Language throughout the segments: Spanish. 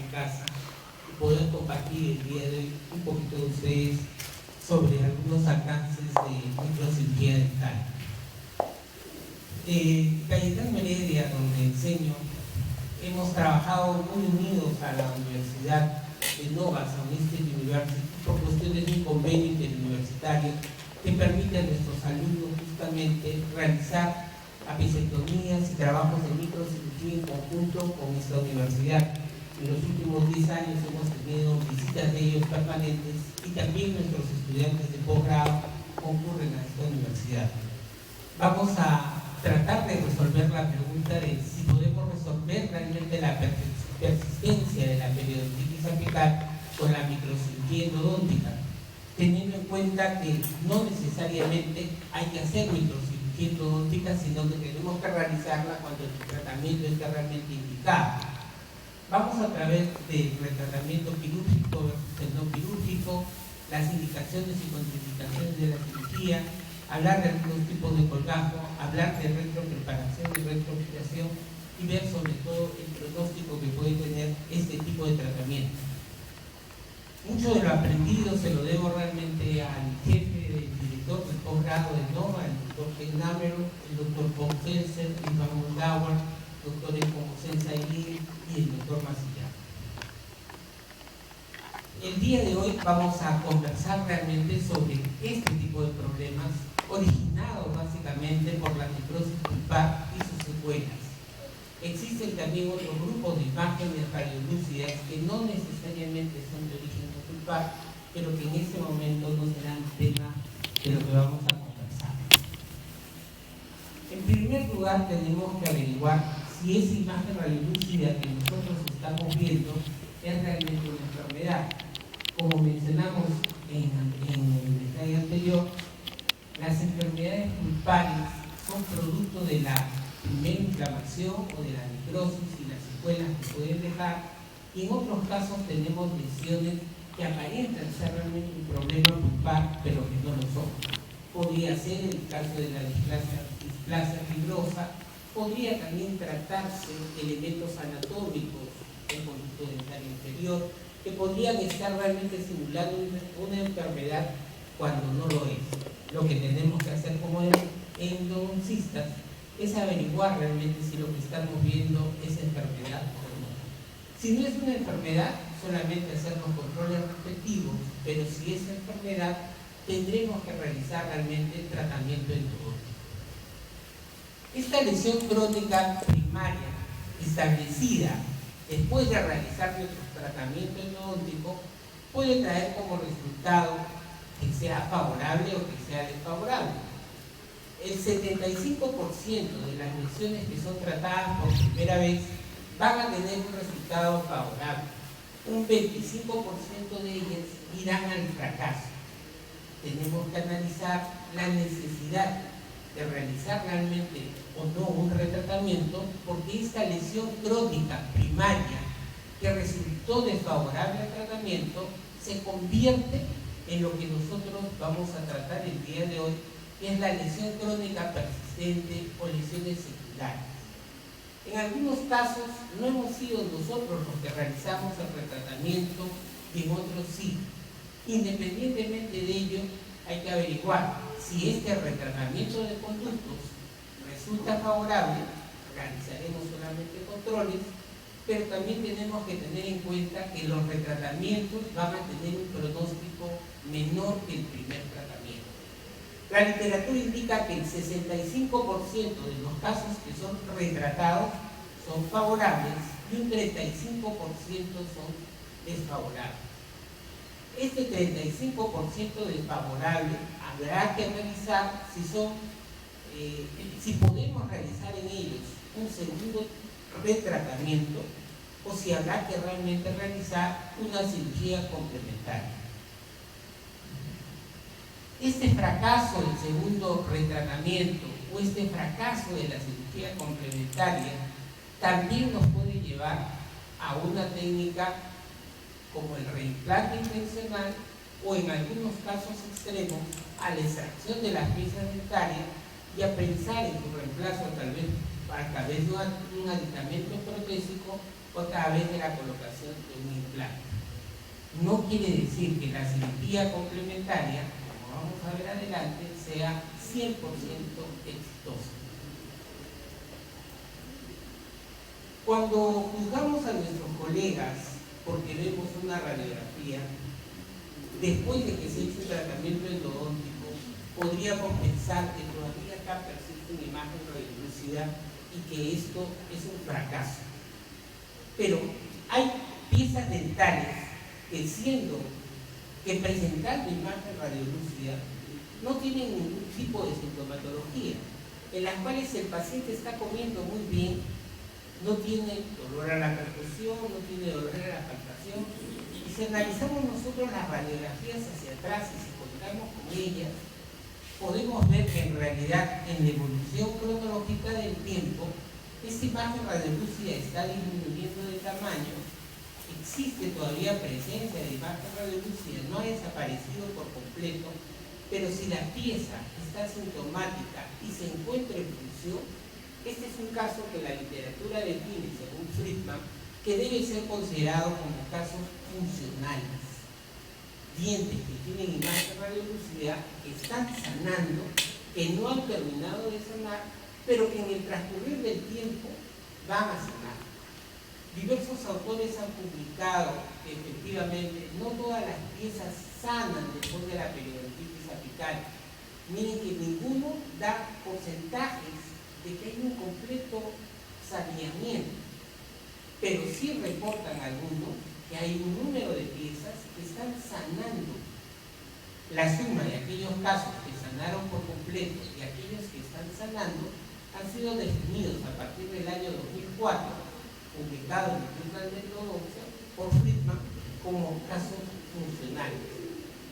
en casa y poder compartir el día de hoy un poquito de ustedes sobre algunos alcances de microcirugía dental. Cayetano Heredia, donde enseño, hemos trabajado muy unidos a la Universidad de Nova Southeastern University por cuestiones de un convenio interuniversitario que permite a nuestros alumnos justamente realizar apicectomías y trabajos de microcirugía en conjunto con esta universidad. En los últimos 10 años hemos tenido visitas de ellos permanentes y también nuestros estudiantes de posgrado concurren a esta universidad. Vamos a tratar de resolver la pregunta de si podemos resolver realmente la persistencia de la periodontitis apical con la microcirugía endodóntica, teniendo en cuenta que no necesariamente hay que hacer microcirugía endodóntica, sino que tenemos que realizarla cuando el tratamiento esté realmente indicado. Vamos a través del retratamiento quirúrgico versus el no quirúrgico, las indicaciones y contraindicaciones de la cirugía, hablar de algunos tipos de colgajo, hablar de retropreparación y retrooperación y ver sobre todo el pronóstico que puede tener este tipo de tratamiento. Mucho de lo aprendido se lo debo realmente al jefe del director del posgrado de Nova, el doctor Ken Namero, el doctor Paul Felser, el Iván Moldauer, doctores como Sensei Lee y el doctor Masillán. El día de hoy vamos a conversar realmente sobre este tipo de problemas originados básicamente por la necrosis pulpar y sus secuelas. Existen también otros grupos de imágenes radiolúcidas que no necesariamente son de origen pulpar, pero que en este momento no serán tema de lo que vamos a conversar. En primer lugar, tenemos que averiguar si esa imagen radiolúcida que nosotros estamos viendo es realmente una enfermedad. Como mencionamos en el detalle anterior, las enfermedades pulpares son producto de la primera inflamación o de la necrosis y las secuelas que pueden dejar, y en otros casos tenemos lesiones que aparentan ser realmente un problema pulpar, pero que no lo son. Podría ser el caso de la displasia fibrosa, podría también tratarse elementos anatómicos del conducto dental inferior que podrían estar realmente simulando una enfermedad cuando no lo es. Lo que tenemos que hacer como endodoncistas es averiguar realmente si lo que estamos viendo es enfermedad o no. Si no es una enfermedad, solamente hacer los controles respectivos, pero si es enfermedad, tendremos que realizar realmente el tratamiento endodóntico. Esta lesión crónica primaria establecida después de realizar nuestro tratamiento endodóntico puede traer como resultado que sea favorable o que sea desfavorable. El 75% de las lesiones que son tratadas por primera vez van a tener un resultado favorable. Un 25% de ellas irán al fracaso. Tenemos que analizar la necesidad de realizar realmente o no un retratamiento, porque esta lesión crónica primaria que resultó desfavorable al tratamiento se convierte en lo que nosotros vamos a tratar el día de hoy, que es la lesión crónica persistente o lesiones secundarias. En algunos casos no hemos sido nosotros los que realizamos el retratamiento y en otros sí. Independientemente de ello, hay que averiguar si este retratamiento de conductos resulta favorable, realizaremos solamente controles, pero también tenemos que tener en cuenta que los retratamientos van a tener un pronóstico menor que el primer tratamiento. La literatura indica que el 65% de los casos que son retratados son favorables y un 35% son desfavorables. Este 35% desfavorable habrá que revisar si podemos realizar en ellos un segundo retratamiento o si habrá que realmente realizar una cirugía complementaria. Este fracaso del segundo retratamiento o este fracaso de la cirugía complementaria también nos puede llevar a una técnica como el reimplante intencional o en algunos casos extremos a la extracción de las piezas dentarias y a pensar en su reemplazo tal vez a través de un aditamento protésico o a través de la colocación de un implante. No quiere decir que la cirugía complementaria, como vamos a ver adelante, sea 100% exitosa. Cuando juzgamos a nuestros colegas porque vemos una radiografía, después de que se hizo un tratamiento endodóntico, podríamos pensar que todavía acá persiste una imagen radiolúcida y que esto es un fracaso. Pero hay piezas dentales que presentando imagen radiolúcida no tienen ningún tipo de sintomatología, en las cuales el paciente está comiendo muy bien, no tiene dolor a la percusión, no tiene dolor a la palpación, y si analizamos nosotros las radiografías hacia atrás y si contamos con ellas, podemos ver que en realidad en la evolución cronológica del tiempo, esta imagen radiolúcida está disminuyendo de tamaño, existe todavía presencia de imagen radiolúcida, no ha desaparecido por completo, pero si la pieza está sintomática y se encuentra en función, este es un caso que la literatura define, según Friedman, que debe ser considerado como casos funcionales. Dientes que tienen imagen radiolúcida, que están sanando, que no han terminado de sanar, pero que en el transcurrir del tiempo van a sanar. Diversos autores han publicado que efectivamente no todas las piezas sanan después de la periodontitis apical. Miren que ninguno da porcentajes de que hay un completo saneamiento, pero sí reportan algunos que hay un número de piezas que están sanando. La suma de aquellos casos que sanaron por completo y aquellos que están sanando han sido definidos a partir del año 2004, publicado en el Journal de Endodoncia por Friedman, como casos funcionales.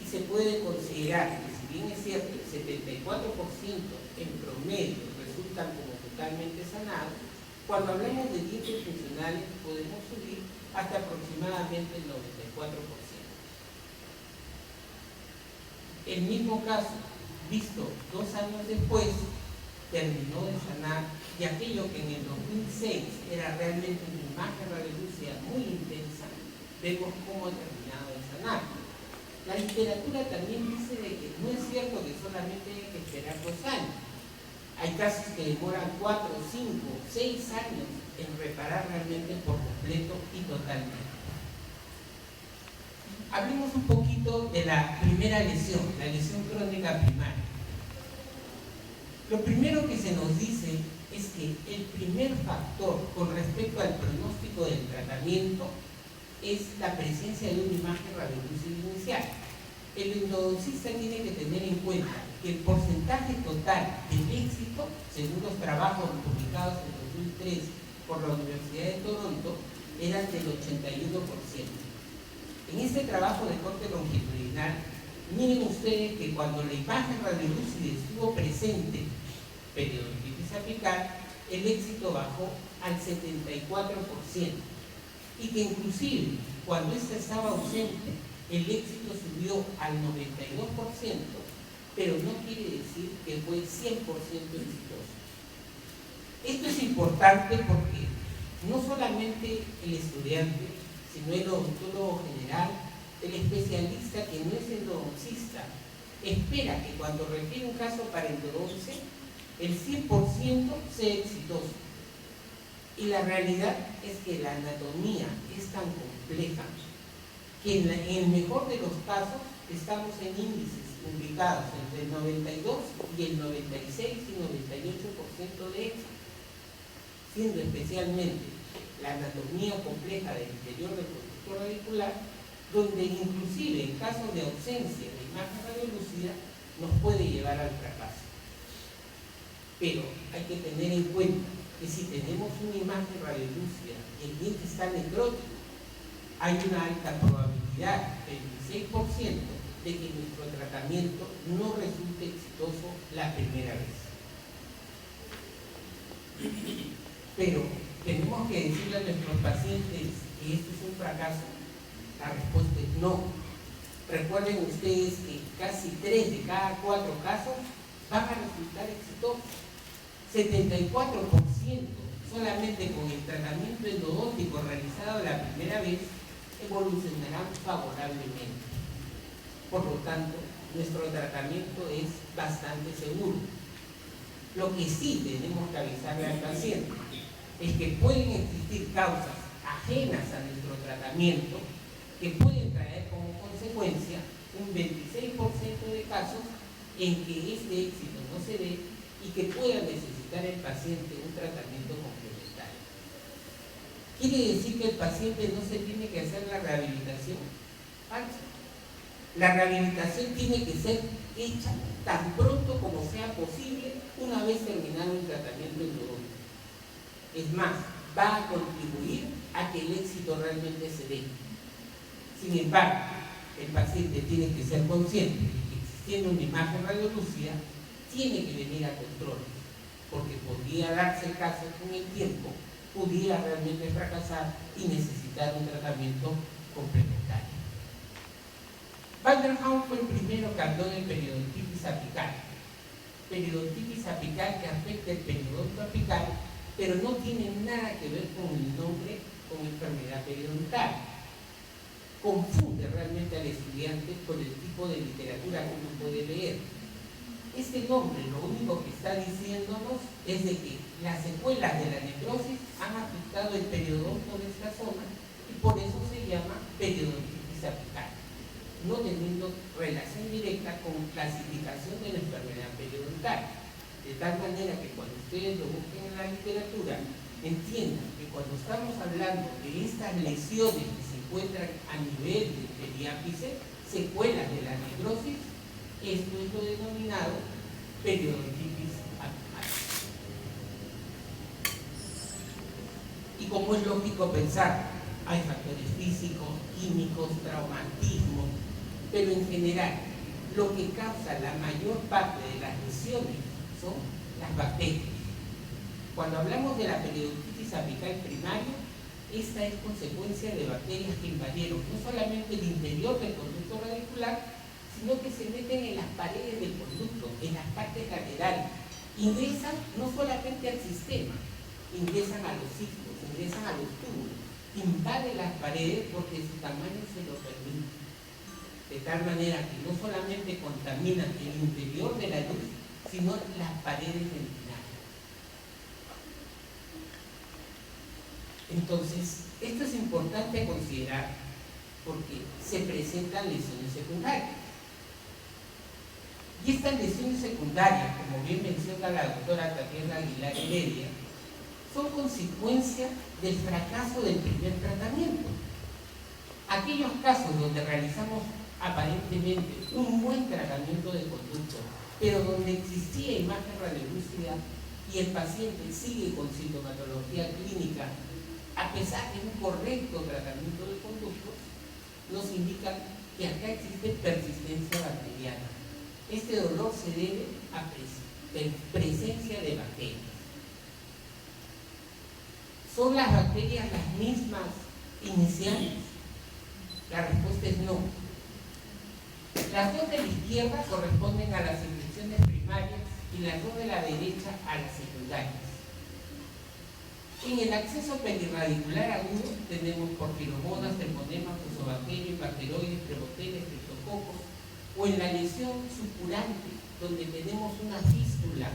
Y se puede considerar que, si bien es cierto, el 74% en promedio resultan como totalmente sanados, cuando hablamos de dientes funcionales podemos subir hasta aproximadamente el 94%. El mismo caso, visto 2 años después, terminó de sanar, y aquello que en el 2006 era realmente una imagen radiolúcida muy intensa, vemos cómo ha terminado de sanar. La literatura también dice de que no es cierto que solamente hay que esperar 2 años. Hay casos que demoran 4, 5, 6 años en reparar realmente por completo y totalmente. Hablemos un poquito de la primera lesión, la lesión crónica primaria. Lo primero que se nos dice es que el primer factor con respecto al pronóstico del tratamiento es la presencia de una imagen radiolúcida inicial. El endodoncista tiene que tener en cuenta que el porcentaje total del éxito, según los trabajos publicados en 2003 por la Universidad de Toronto, era del 81%. En este trabajo de corte longitudinal, miren ustedes que cuando la imagen radiolúcida estuvo presente, periodontitis apical, el éxito bajó al 74%, y que inclusive cuando esta estaba ausente, el éxito subió al 92%, pero no quiere decir que fue 100% exitoso. Esto es importante porque no solamente el estudiante, sino el odontólogo general, el especialista que no es endodoncista, espera que cuando requiere un caso para endodoncia, el 100% sea exitoso. Y la realidad es que la anatomía es tan compleja que en el mejor de los casos estamos en índices publicados entre el 92 y el 96 y 98% de éxito, siendo especialmente la anatomía compleja del interior del conducto radicular, donde inclusive en caso de ausencia de imagen radiolúcida nos puede llevar al fracaso. Pero hay que tener en cuenta que si tenemos una imagen radiolúcida y el diente está necrótico, hay una alta probabilidad, 26%, de que nuestro tratamiento no resulte exitoso la primera vez. Pero tenemos que decirle a nuestros pacientes que esto es un fracaso. La respuesta es no. Recuerden ustedes que casi 3 de cada 4 casos van a resultar exitosos. 74% solamente con el tratamiento endodóntico realizado la primera vez, evolucionarán favorablemente. Por lo tanto, nuestro tratamiento es bastante seguro. Lo que sí tenemos que avisarle al paciente es que pueden existir causas ajenas a nuestro tratamiento que pueden traer como consecuencia un 26% de casos en que este éxito no se dé y que pueda necesitar el paciente un tratamiento complementario. ¿Quiere decir que el paciente no se tiene que hacer la rehabilitación? Falso. La rehabilitación tiene que ser hecha tan pronto como sea posible una vez terminado el tratamiento endodóntico. Es más, va a contribuir a que el éxito realmente se dé. Sin embargo, el paciente tiene que ser consciente de que existiendo una imagen radiolúcida, tiene que venir a control, porque podría darse el caso con el tiempo, pudiera realmente fracasar y necesitar un tratamiento complementario. Van der Haan fue el primero que habló de periodontitis apical. Periodontitis apical que afecta el periodonto apical, pero no tiene nada que ver con el nombre, con enfermedad periodontal. Confunde realmente al estudiante con el tipo de literatura que uno puede leer. Este nombre lo único que está diciéndonos es de que las secuelas de la necrosis han afectado el periodonto de esta zona y por eso se llama periodontitis apical, no teniendo relación directa con clasificación de la enfermedad periodontal. De tal manera que cuando ustedes lo busquen en la literatura, entiendan que cuando estamos hablando de estas lesiones que se encuentran a nivel del periápice, secuelas de la necrosis, esto es lo denominado periodontitis apical. Y como es lógico pensar, hay factores físicos, químicos, traumatismos, pero en general, lo que causa la mayor parte de las lesiones son las bacterias. Cuando hablamos de la periodontitis apical primaria, esta es consecuencia de bacterias que invadieron no solamente el interior del conducto radicular, sino que se meten en las paredes del conducto, en las partes laterales. Ingresan no solamente al sistema, ingresan a los cistos, ingresan a los túbulos, invaden las paredes porque su tamaño se lo permite. De tal manera que no solamente contaminan el interior de la luz, sino las paredes dentarias. Entonces, esto es importante considerar porque se presentan lesiones secundarias. Y estas lesiones secundarias, como bien menciona la doctora Tatiana Aguilar Heredia, son consecuencia del fracaso del primer tratamiento. Aquellos casos donde realizamos aparentemente un buen tratamiento de conducto, pero donde existía imagen radiolúcida y el paciente sigue con sintomatología clínica, a pesar de un correcto tratamiento de conductos, nos indican que acá existe persistencia bacteriana. Este dolor se debe a presencia de bacterias. ¿Son las bacterias las mismas iniciales? La respuesta es no. Las dos de la izquierda corresponden a las infecciones primarias y las dos de la derecha a las secundarias. En el acceso perirradicular agudo tenemos porfiromonas, treponemas, fusobacterias, bacteroides, preboteles, criptococos, o en la lesión supurante, donde tenemos una fístula,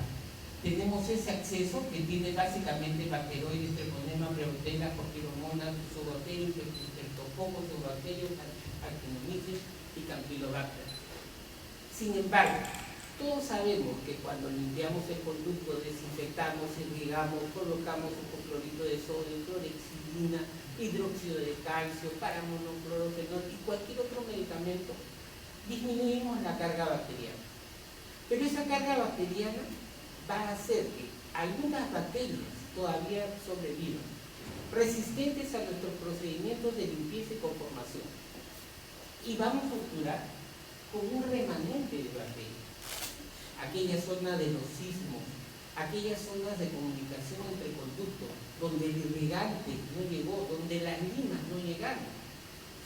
tenemos ese acceso que tiene básicamente bacteroides, treponemas, prebotelas, porfiromonas, fusobacterias, criptococos, fusobacterios, actinomyces y campylobacter. Sin embargo, todos sabemos que cuando limpiamos el conducto, desinfectamos, irrigamos, colocamos un clorito de sodio, clorexidina, hidróxido de calcio, paramonoclorofenol y cualquier otro medicamento, disminuimos la carga bacteriana. Pero esa carga bacteriana va a hacer que algunas bacterias todavía sobrevivan, resistentes a nuestros procedimientos de limpieza y conformación. Y vamos a obturar con un remanente de bacterias. Aquellas zonas de los sismos, aquellas zonas de comunicación entre conductos, donde el irrigante no llegó, donde las limas no llegaron,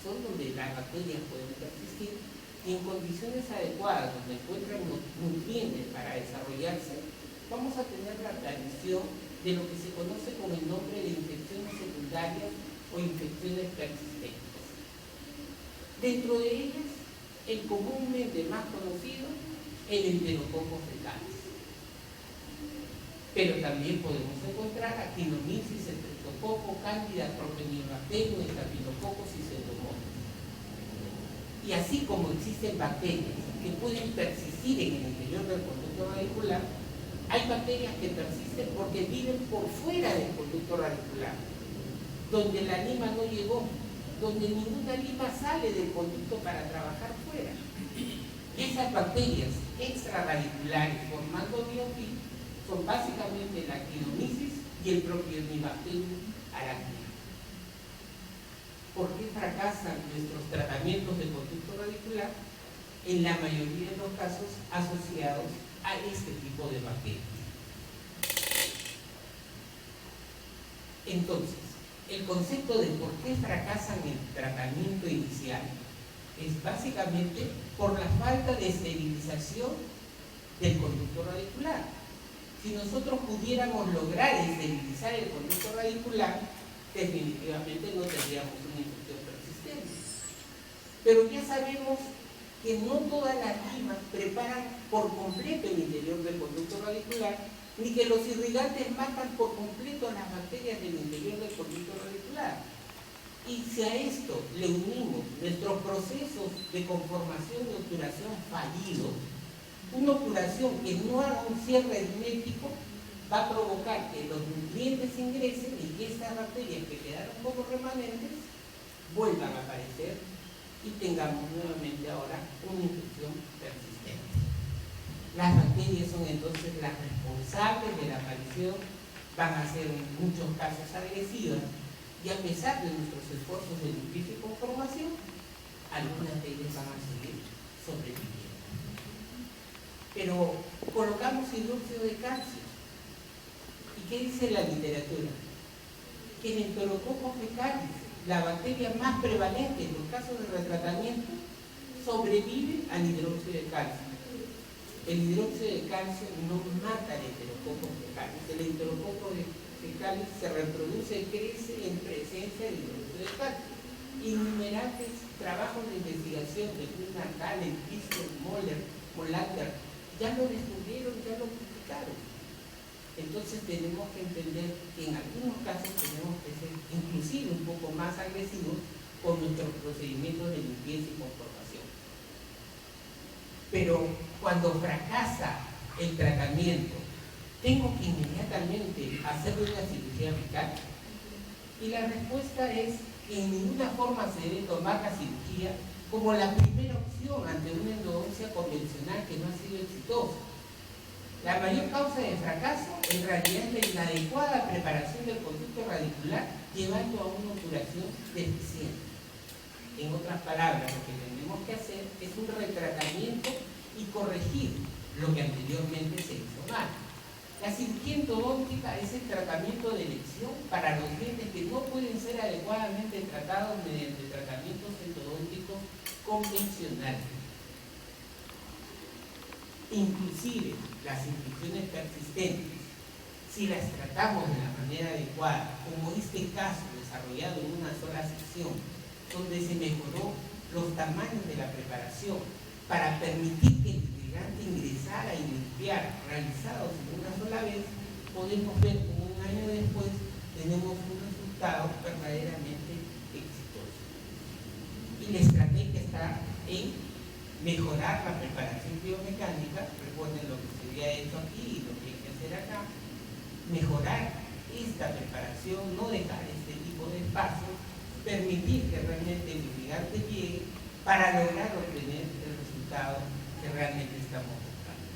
son donde las bacterias pueden persistir y en condiciones adecuadas, donde encuentran nutrientes para desarrollarse, vamos a tener la aparición de lo que se conoce con el nombre de infecciones secundarias o infecciones persistentes. Dentro de ellas, el comúnmente más conocido, el enterococo fecalis. Pero también podemos encontrar actinomyces, streptococo, cándida, propionibacterium, estafilococos y pseudomonas. Y así como existen bacterias que pueden persistir en el interior del conducto radicular, hay bacterias que persisten porque viven por fuera del conducto radicular, donde la lima no llegó, donde ninguna lima sale del conducto para trabajar fuera. Y esas bacterias extrarradiculares formando biofilm son básicamente la actinomyces y el propionibacterium arachnea. ¿Por qué fracasan nuestros tratamientos de conducto radicular? En la mayoría de los casos asociados a este tipo de bacterias. Entonces, el concepto de por qué fracasan el tratamiento inicial es básicamente por la falta de esterilización del conducto radicular. Si nosotros pudiéramos lograr esterilizar el conducto radicular, definitivamente no tendríamos una infección persistente. Pero ya sabemos que no todas las limas preparan por completo el interior del conducto radicular, ni que los irrigantes matan por completo las bacterias del interior del conducto radicular. Y si a esto le unimos nuestros procesos de conformación y obturación fallidos, una obturación que no haga un cierre hermético va a provocar que los nutrientes ingresen y que estas bacterias que quedaron como remanentes vuelvan a aparecer y tengamos nuevamente ahora una infección persistente. Las bacterias son entonces las responsables de la aparición, van a ser en muchos casos agresivas y a pesar de nuestros esfuerzos de limpieza y conformación, algunas de ellas van a seguir sobreviviendo. Pero colocamos hidróxido de calcio. ¿Y qué dice la literatura? Que el enterococo fecalis, la bacteria más prevalente en los casos de retratamiento, sobrevive al hidróxido de calcio. El hidróxido de calcio no mata al enterococo fecalis. El enterococo fecalis se reproduce y crece en presencia del hidróxido de calcio. Innumerables trabajos de investigación de Gunnar Gallen, Christoph Molander, ya lo descubrieron, ya lo publicaron. Entonces tenemos que entender que en algunos casos tenemos que ser inclusive un poco más agresivos con nuestros procedimientos de limpieza y conformación. Pero cuando fracasa el tratamiento, ¿tengo que inmediatamente hacerle una cirugía fecal? Y la respuesta es que en ninguna forma se debe tomar la cirugía como la primera opción ante una endodoncia convencional que no ha sido exitosa. La mayor causa de fracaso en realidad es la inadecuada preparación del conducto radicular llevando a una obturación deficiente. En otras palabras, lo que tenemos que hacer es un retratamiento y corregir lo que anteriormente se hizo mal. La cirugía endodóntica es el tratamiento de elección para los dientes que no pueden ser adecuadamente tratados mediante tratamientos endodónticos convencionales. Inclusive las infecciones persistentes, si las tratamos de la manera adecuada, como este caso desarrollado en una sola sección, donde se mejoró los tamaños de la preparación para permitir que el irrigante ingresara y limpiara, realizados en una sola vez, podemos ver como un año después tenemos un resultado verdaderamente exitoso. Y la estrategia está en mejorar la preparación biomecánica, recuerden lo que se había hecho aquí y lo que hay que hacer acá, mejorar esta preparación, no dejar este tipo de espacios, permitir que realmente el irrigante llegue para lograr obtener el resultado que realmente estamos buscando.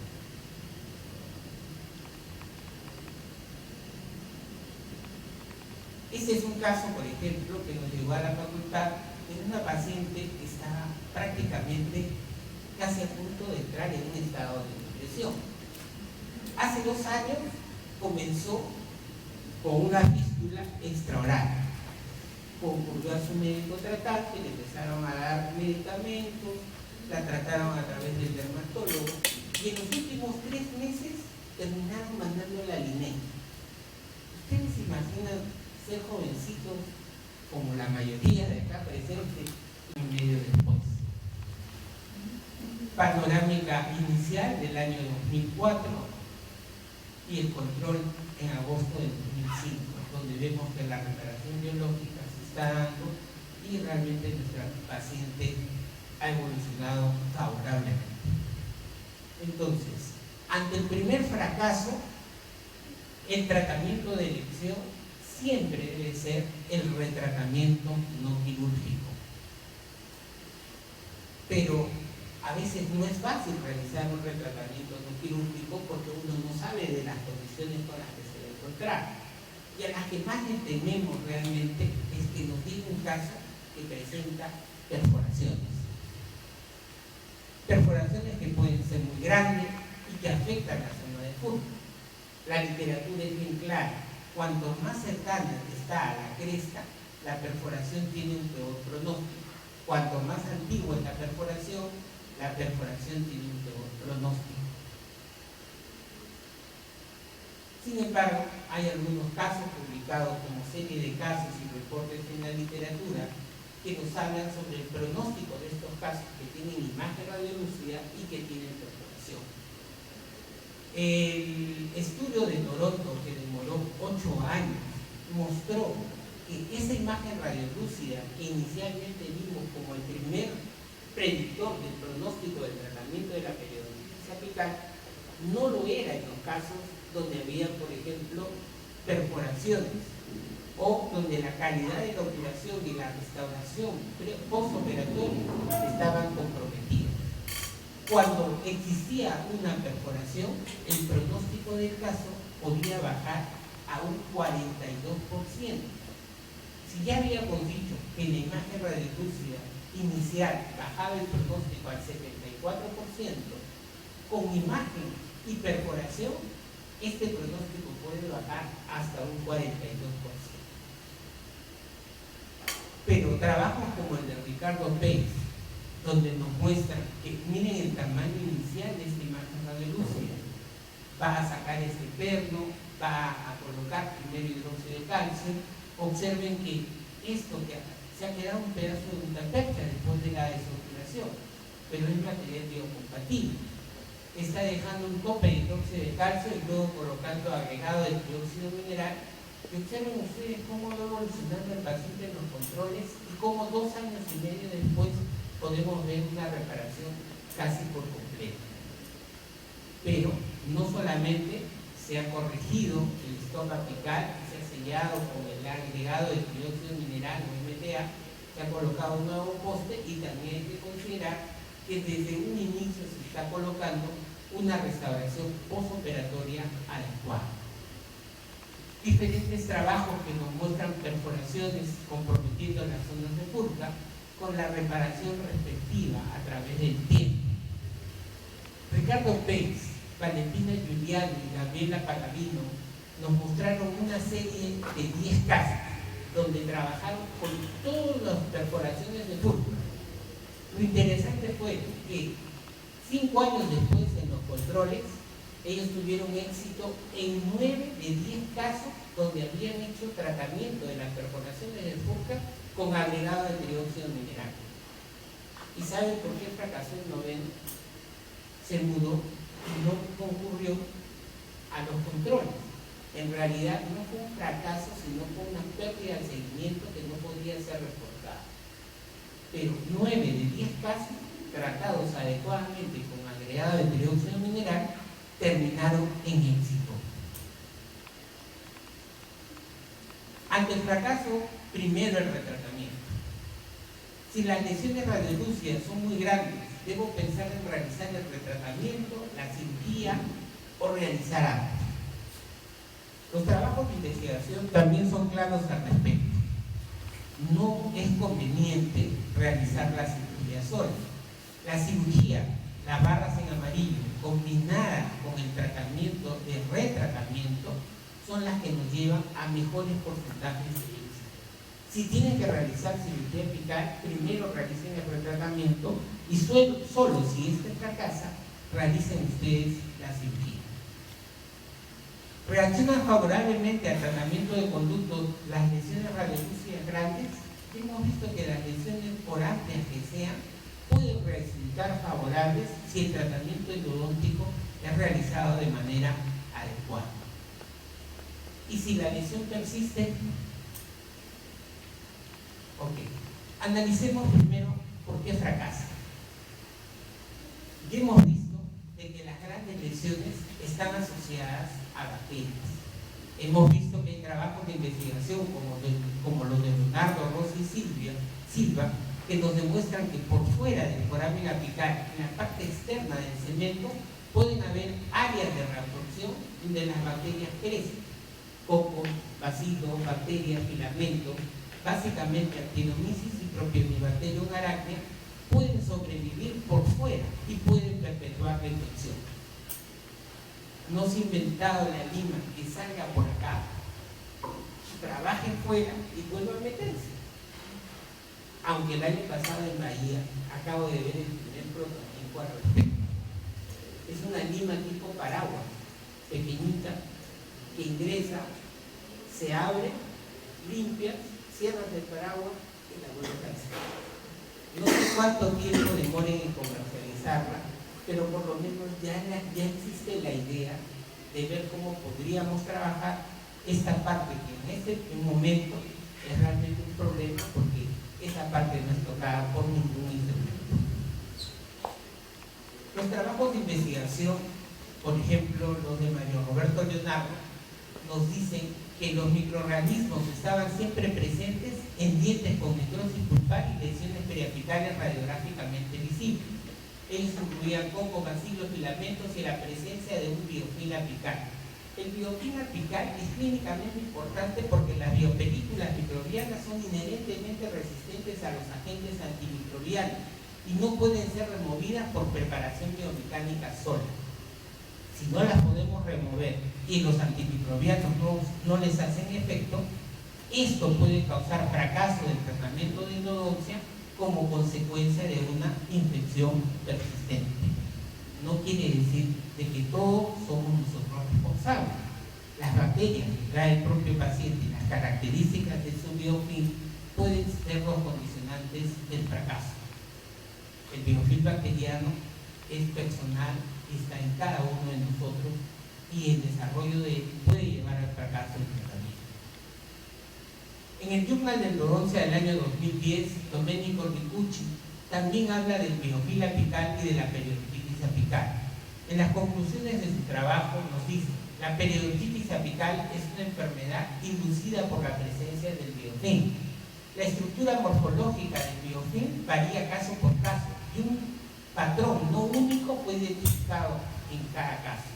Este es un caso, por ejemplo, que nos llegó a la facultad de una paciente que estaba prácticamente casi a punto de entrar en un estado de depresión. Hace 2 años comenzó con una fístula extraoral. Concurrió a su médico tratante, le empezaron a dar medicamentos, la trataron a través del dermatólogo y en los últimos 3 meses terminaron mandándola al INEM. ¿Ustedes se imaginan ser jovencitos como la mayoría de acá presentes y medio después? Panorámica inicial del año 2004 y el control en agosto del 2005, donde vemos que la reparación biológica se está dando y realmente nuestra paciente ha evolucionado favorablemente. Entonces, ante el primer fracaso, el tratamiento de elección siempre debe ser el retratamiento no quirúrgico. Pero a veces no es fácil realizar un retratamiento no quirúrgico porque uno no sabe de las condiciones con las que se va a encontrar. Y a las que más le tememos realmente es que nos diga un caso que presenta perforaciones. Perforaciones que pueden ser muy grandes y que afectan la zona de furca. La literatura es bien clara. Cuanto más cercana está a la cresta, la perforación tiene un peor pronóstico. Cuanto más antigua es la perforación tiene un peor pronóstico. Sin embargo, hay algunos casos publicados como serie de casos y reportes en la literatura que nos hablan sobre el pronóstico de estos casos que tienen imagen radiolúcida y que tienen perforación. El estudio de Toronto, que demoró 8 años, mostró que esa imagen radiolúcida que inicialmente vimos como el primer predictor del pronóstico del tratamiento de la periodontitis apical no lo era en los casos donde había, por ejemplo, perforaciones o donde la calidad de la operación y la restauración postoperatoria estaban comprometidas. Cuando existía una perforación, el pronóstico del caso podía bajar a un 42%. Si ya habíamos dicho que en la imagen radiolúcida inicial bajaba el pronóstico al 74%, con imagen y perforación, este pronóstico puede bajar hasta un 42%. Pero trabajos como el de Ricardo Pérez, donde nos muestran que miren el tamaño inicial de esta imagen radiolúcida, va a sacar este perno, va a colocar primero hidróxido de calcio. Observen que esto que se ha quedado un pedazo de una percha después de la desoperación, pero es material biocompatible. Está dejando un tope de hidróxido de calcio y luego colocando agregado de dióxido mineral. Y observen ustedes cómo va evolucionando el paciente en los controles y cómo 2 años y medio después podemos ver una reparación casi por completo. Pero no solamente se ha corregido el stop apical, se ha sellado con el agregado de dióxido mineral o MTA, se ha colocado un nuevo poste y también hay que considerar que desde un inicio se está colocando una restauración postoperatoria adecuada. Diferentes trabajos que nos muestran perforaciones comprometiendo las zonas de furca con la reparación respectiva a través del tiempo. Ricardo Pérez, Valentina Giuliani y Gabriela Palavino nos mostraron una serie de 10 casos donde trabajaron con todas las perforaciones de furca. Lo interesante fue que 5 años después en los controles ellos tuvieron éxito en 9 de 10 casos donde habían hecho tratamiento de las perforaciones de furca con agregado de dióxido mineral. ¿Y saben por qué fracasó el 9? Se mudó y no concurrió a los controles. En realidad no fue un fracaso, sino fue una pérdida de seguimiento que no podía ser reportada. Pero 9 de 10 casos tratados adecuadamente con agregado de dióxido mineral terminaron en éxito. Ante el fracaso, primero el retratamiento. Si las lesiones radiolúcidas son muy grandes, debo pensar en realizar el retratamiento, la cirugía o realizar ambos. Los trabajos de investigación también son claros al respecto. No es conveniente realizar la cirugía sola. La cirugía, las barras en amarillo, combinada con el tratamiento de retratamiento, son las que nos llevan a mejores porcentajes de éxito. Si tienen que realizar cirugía apical, primero realicen el retratamiento y solo si este fracasa, realicen ustedes la cirugía. Reaccionan favorablemente al tratamiento de conductos las lesiones radiolúcidas grandes. Hemos visto que las lesiones, por amplias que sean, pueden resultar favorables si el tratamiento endodóntico es realizado de manera adecuada. Y si la lesión persiste, analicemos primero por qué fracasa. Ya hemos visto de que las grandes lesiones están asociadas a bacterias. Hemos visto que hay trabajos de investigación como los de Leonardo Rossi y Silva, que nos demuestran que por fuera del foramen apical, en la parte externa del cemento, pueden haber áreas de reabsorción donde las bacterias crecen. Cocos, bacilos, bacterias, filamentos, básicamente actinomyces y Propionibacterium arachnea, pueden sobrevivir por fuera y pueden perpetuar la infección. No se ha inventado la lima que salga por acá, trabaje fuera y vuelva a meterse. Aunque el año pasado en Bahía acabo de ver el primer prototipo al respecto. Es una lima tipo paraguas, pequeñita, que ingresa, se abre, limpia, cierras el paraguas y la vuelves a hacer. No sé cuánto tiempo demoren en comercializarla, pero por lo menos ya existe la idea de ver cómo podríamos trabajar esta parte que en este momento es realmente un problema porque esa parte no es tocada por ningún instrumento. Los trabajos de investigación, por ejemplo los de Mario Roberto Leonardo, nos dicen que los microorganismos estaban siempre presentes en dientes con necrosis pulpar y lesiones periapicales radiográficamente visibles. Ellos incluían cocos, bacilos, filamentos y la presencia de un biofilm apical. El biofilm apical es clínicamente importante porque las biopelículas microbianas son inherentemente resistentes a los agentes antimicrobianos y no pueden ser removidas por preparación biomecánica sola. Si no las podemos remover y los antimicrobianos no les hacen efecto, esto puede causar fracaso del tratamiento de endodoncia como consecuencia de una infección persistente. No quiere decir de que todos somos nosotros responsables. Las bacterias que trae el propio paciente y las características de su biofilm pueden ser los condicionantes del fracaso. El biofilm bacteriano es personal y está en cada uno de nosotros y el desarrollo de él puede llevar al fracaso del tratamiento. En el Journal de Endodoncia del año 2010, Domenico Ricucci también habla del biofilm apical y de la periodontitis apical. En las conclusiones de su trabajo nos dice: la periodontitis apical es una enfermedad inducida por la presencia del biofilm. La estructura morfológica del biofilm varía caso por caso y un patrón no único fue identificado en cada caso.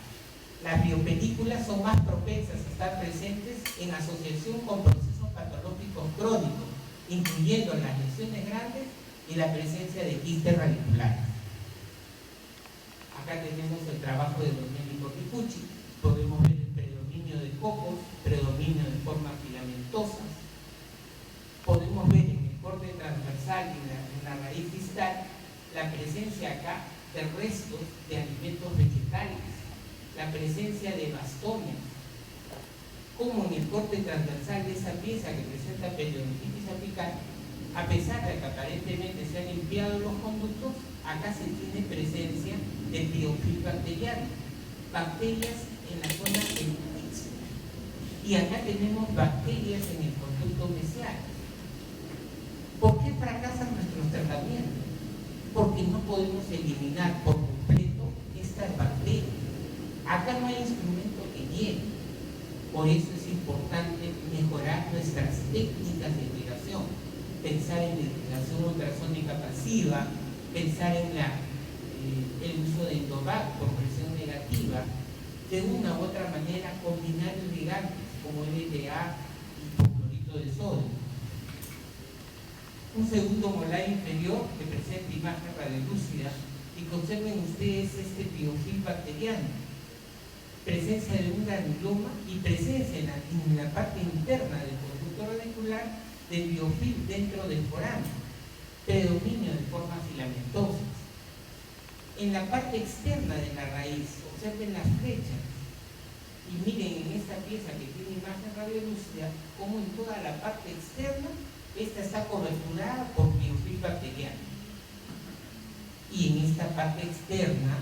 Las biopelículas son más propensas a estar presentes en asociación con procesos patológicos crónicos, incluyendo las lesiones grandes y la presencia de quistes radiculares. Acá tenemos el trabajo de Domenico Ricucci. Podemos ver el predominio de cocos, predominio de formas filamentosas. Podemos ver en el corte transversal y en la raíz distal la presencia acá de restos de alimentos vegetales, la presencia de bastones, como en el corte transversal de esa pieza que presenta periodontitis apical, a pesar de que aparentemente se han limpiado los conductos, acá se tiene presencia de biofilm bacteriano, bacterias en la zona epitíxica, y acá tenemos bacterias en el conducto mesial. ¿Por qué fracasan nuestros tratamientos? Porque no podemos eliminar por completo estas bacterias. Acá no hay instrumento que llegue. Por eso es importante mejorar nuestras técnicas de irrigación, pensar en la irrigación ultrasónica pasiva, pensar en el uso de Endovac por presión negativa, de una u otra manera combinar irrigantes como LDA y hipoclorito de sodio. Un segundo molar inferior que presenta imagen radiolúcida y conserven ustedes este biofilm bacteriano, presencia de un granuloma y presencia en la parte interna del conducto radicular del biofilm dentro del foramen, predominio de formas filamentosas. En la parte externa de la raíz, observen las flechas. Y miren en esta pieza que tiene imagen radiolúcida, como en toda la parte externa, esta está coberturada por biofilm bacteriano. Y en esta parte externa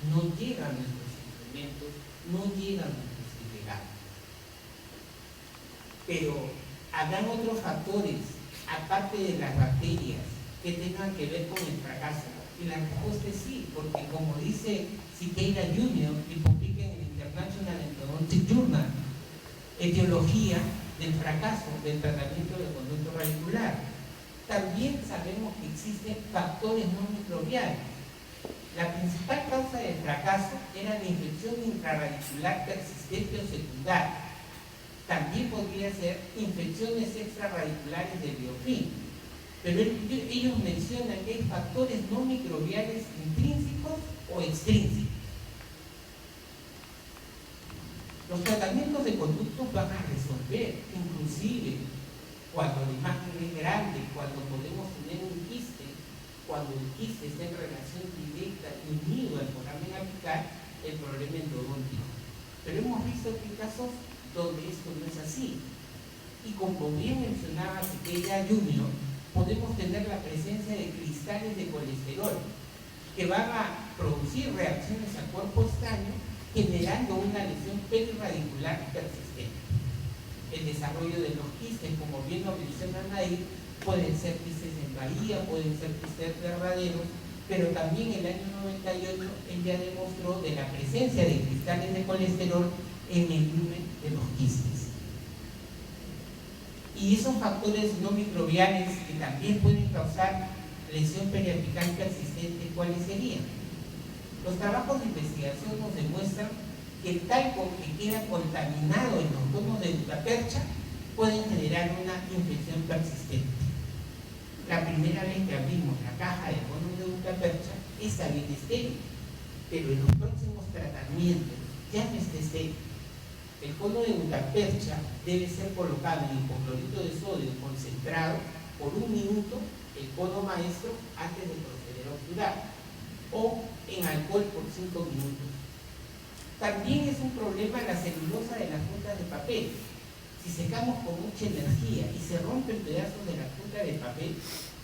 no llegan nuestros instrumentos, no llegan nuestros irrigantes. Pero habrán otros factores, aparte de las bacterias, que tengan que ver con el fracaso. Y la respuesta es sí, porque como dice Siqueira Jr. y publica en el International Endodontic Journal, etiología del fracaso del tratamiento de conducto radicular. También sabemos que existen factores no microbianos. La principal causa de fracaso era la infección intraradicular persistente o secundaria. También podría ser infecciones extrarradiculares de biofilm. Pero ellos mencionan que hay factores no microbianos intrínsecos o extrínsecos. Los tratamientos de conductos van a resolver, inclusive cuando la imagen es grande, cuando podemos tener un quiste, cuando el quiste está en relación directa y unido al foramen apical, el problema endodóntico. Pero hemos visto que hay casos donde esto no es así. Y como bien mencionaba Siqueira Jr., podemos tener la presencia de cristales de colesterol que van a producir reacciones a cuerpo estaño, generando una lesión perirradicular persistente. El desarrollo de los quistes, como bien lo mencionan ahí, pueden ser quistes en Bahía, pueden ser quistes verdaderos, pero también en el año 98 él ya demostró de la presencia de cristales de colesterol en el lumen de los quistes. Y esos factores no microbianos que también pueden causar lesión periapical persistente, ¿cuáles serían? Los trabajos de investigación nos demuestran que el talco que queda contaminado en los conos de gutapercha pueden generar una infección persistente. La primera vez que abrimos la caja de conos de gutapercha está bien estéril, pero en los próximos tratamientos ya no está estéril. El cono de gutapercha debe ser colocado en hipoclorito de sodio concentrado por 1 minuto, el cono maestro, antes de proceder a obturar, o en alcohol por 5 minutos. También es un problema la celulosa de las puntas de papel. Si secamos con mucha energía y se rompen pedazos de la punta de papel,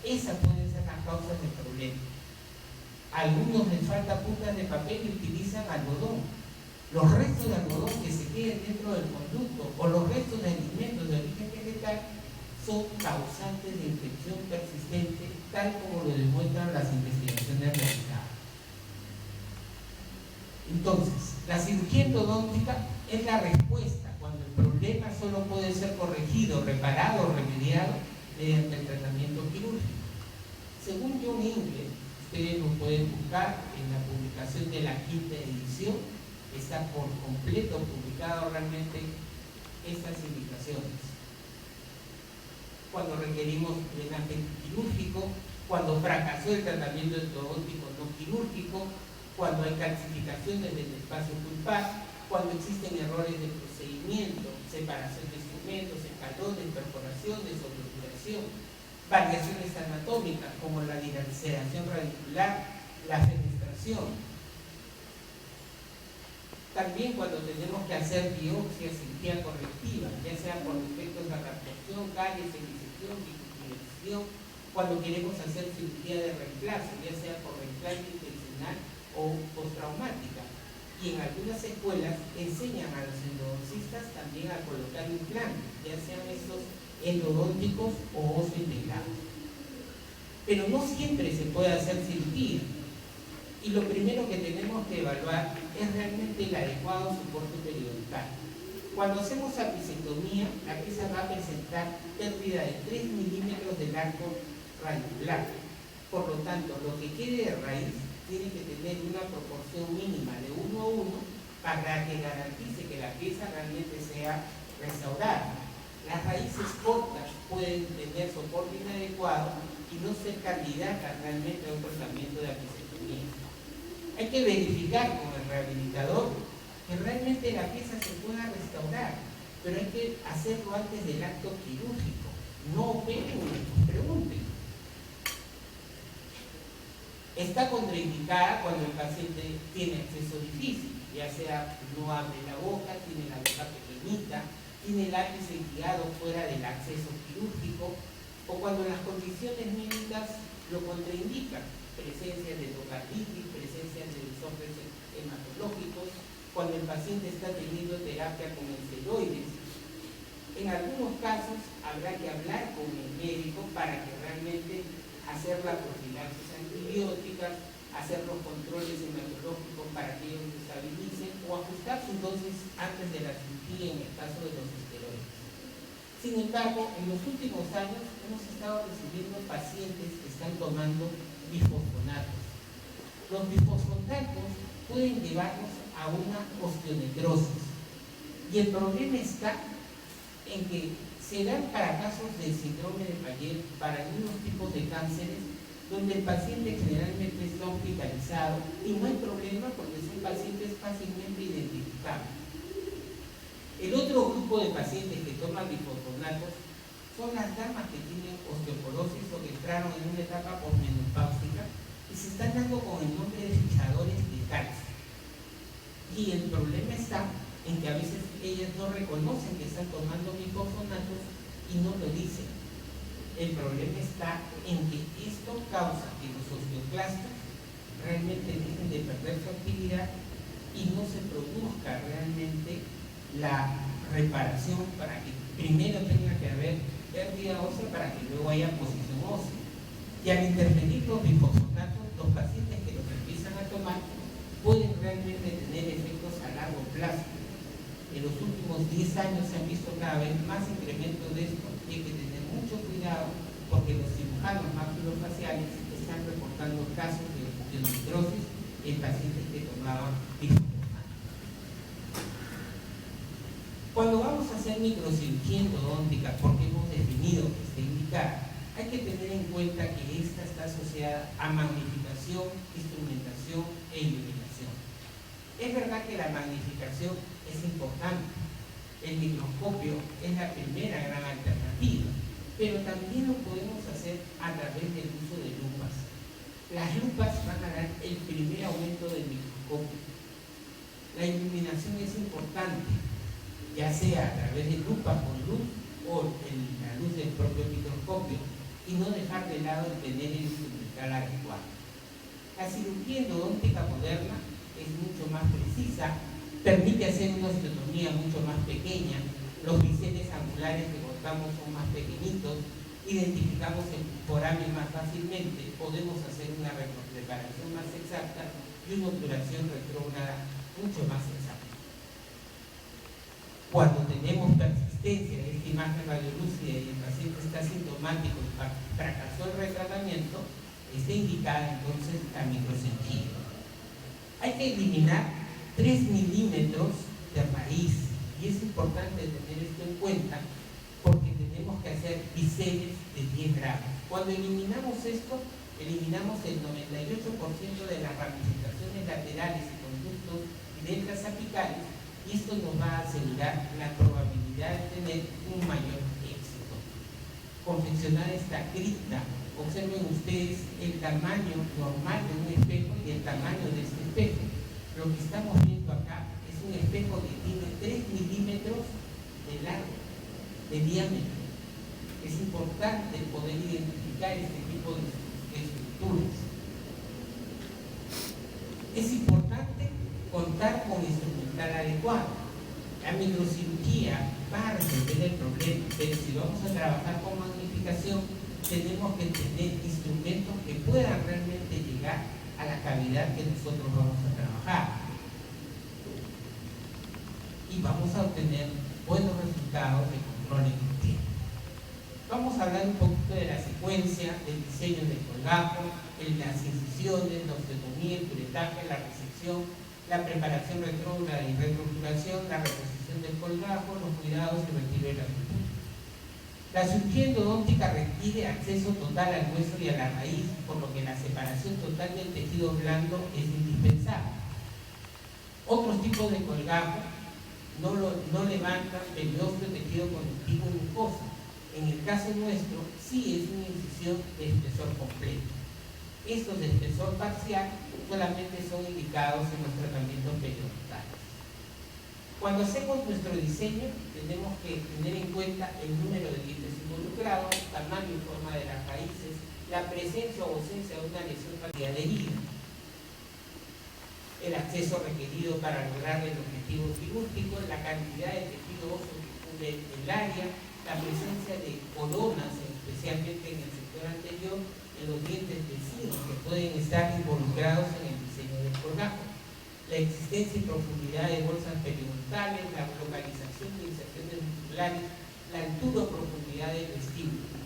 esas pueden ser las causas del problema. A algunos les falta puntas de papel y utilizan algodón. Los restos de algodón que se queden dentro del conducto o los restos de alimentos de origen vegetal son causantes de infección persistente, tal como lo demuestran las investigaciones realizadas. Entonces, la cirugía endodóntica es la respuesta cuando el problema solo puede ser corregido, reparado o remediado mediante el tratamiento quirúrgico. Según John Ingle, ustedes lo pueden buscar en la publicación de la 5ª edición, está por completo publicado realmente estas indicaciones. Cuando requerimos drenaje quirúrgico, cuando fracasó el tratamiento endodóntico no quirúrgico, cuando hay calcificaciones del espacio pulpar, cuando existen errores de procedimiento, separación de instrumentos, escalones, perforaciones, obturación, variaciones anatómicas como la dilaceración radicular, la fenestración. También cuando tenemos que hacer biopsia, cirugía correctiva, ya sea por defectos de adaptación, caries, disección, disección, cuando queremos hacer cirugía de reemplazo, ya sea por reemplazo intencional o postraumática. Y en algunas escuelas enseñan a los endodoncistas también a colocar implantes, ya sean estos endodónticos o oso integrado. Pero no siempre se puede hacer cirugía. Y lo primero que tenemos que evaluar es realmente el adecuado soporte periodontal. Cuando hacemos apicectomía, la pieza va a presentar pérdida de 3 milímetros del arco radicular. Por lo tanto, lo que quede de raíz tiene que tener una proporción mínima de 1 a 1 para que garantice que la pieza realmente sea restaurada. Las raíces cortas pueden tener soporte inadecuado y no ser candidatas realmente a un tratamiento de apicectomía. Hay que verificar con el rehabilitador que realmente la pieza se pueda restaurar, pero hay que hacerlo antes del acto quirúrgico. No operen ni pregunten. Está contraindicada cuando el paciente tiene acceso difícil. ya sea no abre la boca, tiene la boca pequeñita, tiene el ápice guiado fuera del acceso quirúrgico, o cuando las condiciones médicas lo contraindican, presencia de endocarditis, presencia de desórdenes hematológicos, cuando el paciente está teniendo terapia con esteroides. En algunos casos habrá que hablar con el médico para que realmente hacer la profilaxis antibiótica, hacer los controles hematológicos para que ellos se estabilicen o ajustar sus dosis antes de la cirugía en el caso de los esteroides. Sin embargo, en los últimos años hemos estado recibiendo pacientes que están tomando bifosfonatos. Los bifosfonatos pueden llevarnos a una osteonecrosis y el problema está en que se dan para casos de síndrome de Paget, para algunos tipos de cánceres, donde el paciente generalmente está hospitalizado y no hay problema porque son pacientes fácilmente identificables. El otro grupo de pacientes que toman bifosfonatos son las damas que tienen osteoporosis o que entraron en una etapa posmenopáusica y se están dando con el nombre de fijadores de calcio. Y el problema está en que a veces ellas no reconocen que están tomando bifosfonatos y no lo dicen. El problema está en que esto causa que los osteoclastos realmente dejen de perder su actividad y no se produzca realmente la reparación para que primero tenga que haber pérdida ósea para que luego haya posición ósea. Y al intervenir los bifosfonatos, los pacientes que los empiezan a tomar pueden realmente tener efectos a largo plazo. En los últimos 10 años se han visto cada vez más incrementos de esto y hay que tener mucho cuidado porque los cirujanos maxilofaciales están reportando casos de osteonecrosis en pacientes que tomaban bifosfonatos. Cuando vamos a hacer microcirugía endodóntica, porque hemos definido que está indicada, hay que tener en cuenta que esta está asociada a magnificación, instrumentación e iluminación. Es verdad que la magnificación es importante, el microscopio es la primera gran alternativa, pero también lo podemos hacer a través del uso de lupas. Las lupas van a dar el primer aumento del microscopio. La iluminación es importante, ya sea a través de lupas con luz o la luz del propio microscopio, y no dejar de lado el tener el instrumental adecuado. La cirugía endodóntica moderna es mucho más precisa, permite hacer una osteotomía mucho más pequeña, los biseles angulares que cortamos son más pequeñitos, identificamos el foramen más fácilmente, podemos hacer una reparación más exacta y una obturación retrógrada mucho más exacta. Cuando tenemos persistencia de esta imagen radiolúcida y el paciente está sintomático y fracasó el retratamiento, está indicada entonces la microcirugía. Hay que eliminar 3 milímetros de raíz y es importante tener esto en cuenta porque tenemos que hacer biseles de 10 grados. Cuando eliminamos esto, eliminamos el 98% de las ramificaciones laterales y conductos y letras apicales y esto nos va a asegurar la probabilidad de tener un mayor éxito. Confeccionar esta cripta. Observen ustedes el tamaño normal de un espejo y el tamaño de este espejo. Lo que estamos viendo acá es un espejo que tiene 3 milímetros de largo, de diámetro. Es importante poder identificar este tipo de estructuras. Es importante contar con instrumental adecuado. La microcirugía va a resolver el problema, pero si vamos a trabajar con magnificación, tenemos que tener instrumentos que puedan realmente llegar a la cavidad que nosotros vamos a trabajar. Y vamos a obtener buenos resultados de control en el tiempo. Vamos a hablar un poquito de la secuencia, del diseño del colgajo, las incisiones, la osteotomía, el curetaje, la resección, la preparación retrógrada y reestructuración, la reposición del colgajo, los cuidados y retiro de la sutura. La cirugía endodóntica requiere acceso total al hueso y a la raíz, por lo que la separación total del tejido blando es indispensable. Otros tipos de colgajo no levantan periósteo, tejido conectivo y mucosa. En el caso nuestro, sí es una incisión de espesor completo. Estos de espesor parcial solamente son indicados en los tratamientos periodontales. Cuando hacemos nuestro diseño, tenemos que tener en cuenta el número de dientes involucrados, tamaño y forma de las raíces, la presencia o ausencia de una lesión parcial de herida, el acceso requerido para lograr el objetivo quirúrgico, la cantidad de tejido óseo que cubre el área, la presencia de coronas, especialmente en el sector anterior, en los dientes vecinos que pueden estar involucrados en el diseño del colgajo, la existencia y profundidad de bolsas periodontales, la localización de inserciones musculares, la altura o profundidad del vestíbulo,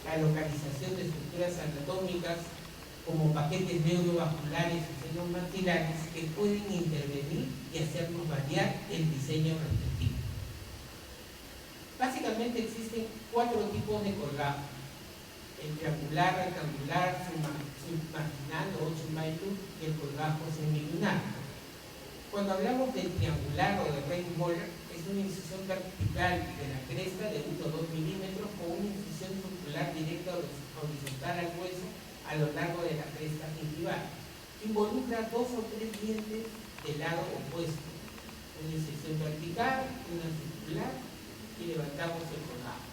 la localización de estructuras anatómicas como paquetes neurovasculares o senos maxilares que pueden intervenir y hacernos variar el diseño respectivo. Básicamente existen 4 tipos de colgajo: el triangular, rectangular, submarginal o 8 Maillot y el colgajo semilunar. Cuando hablamos del triangular o de Reimholler, es una incisión vertical de la cresta de 1 o 2 milímetros con una incisión circular directa horizontal al hueso a lo largo de la cresta gingival. Involucra 2 o 3 dientes del lado opuesto, una incisión vertical, una circular, y levantamos el colgajo.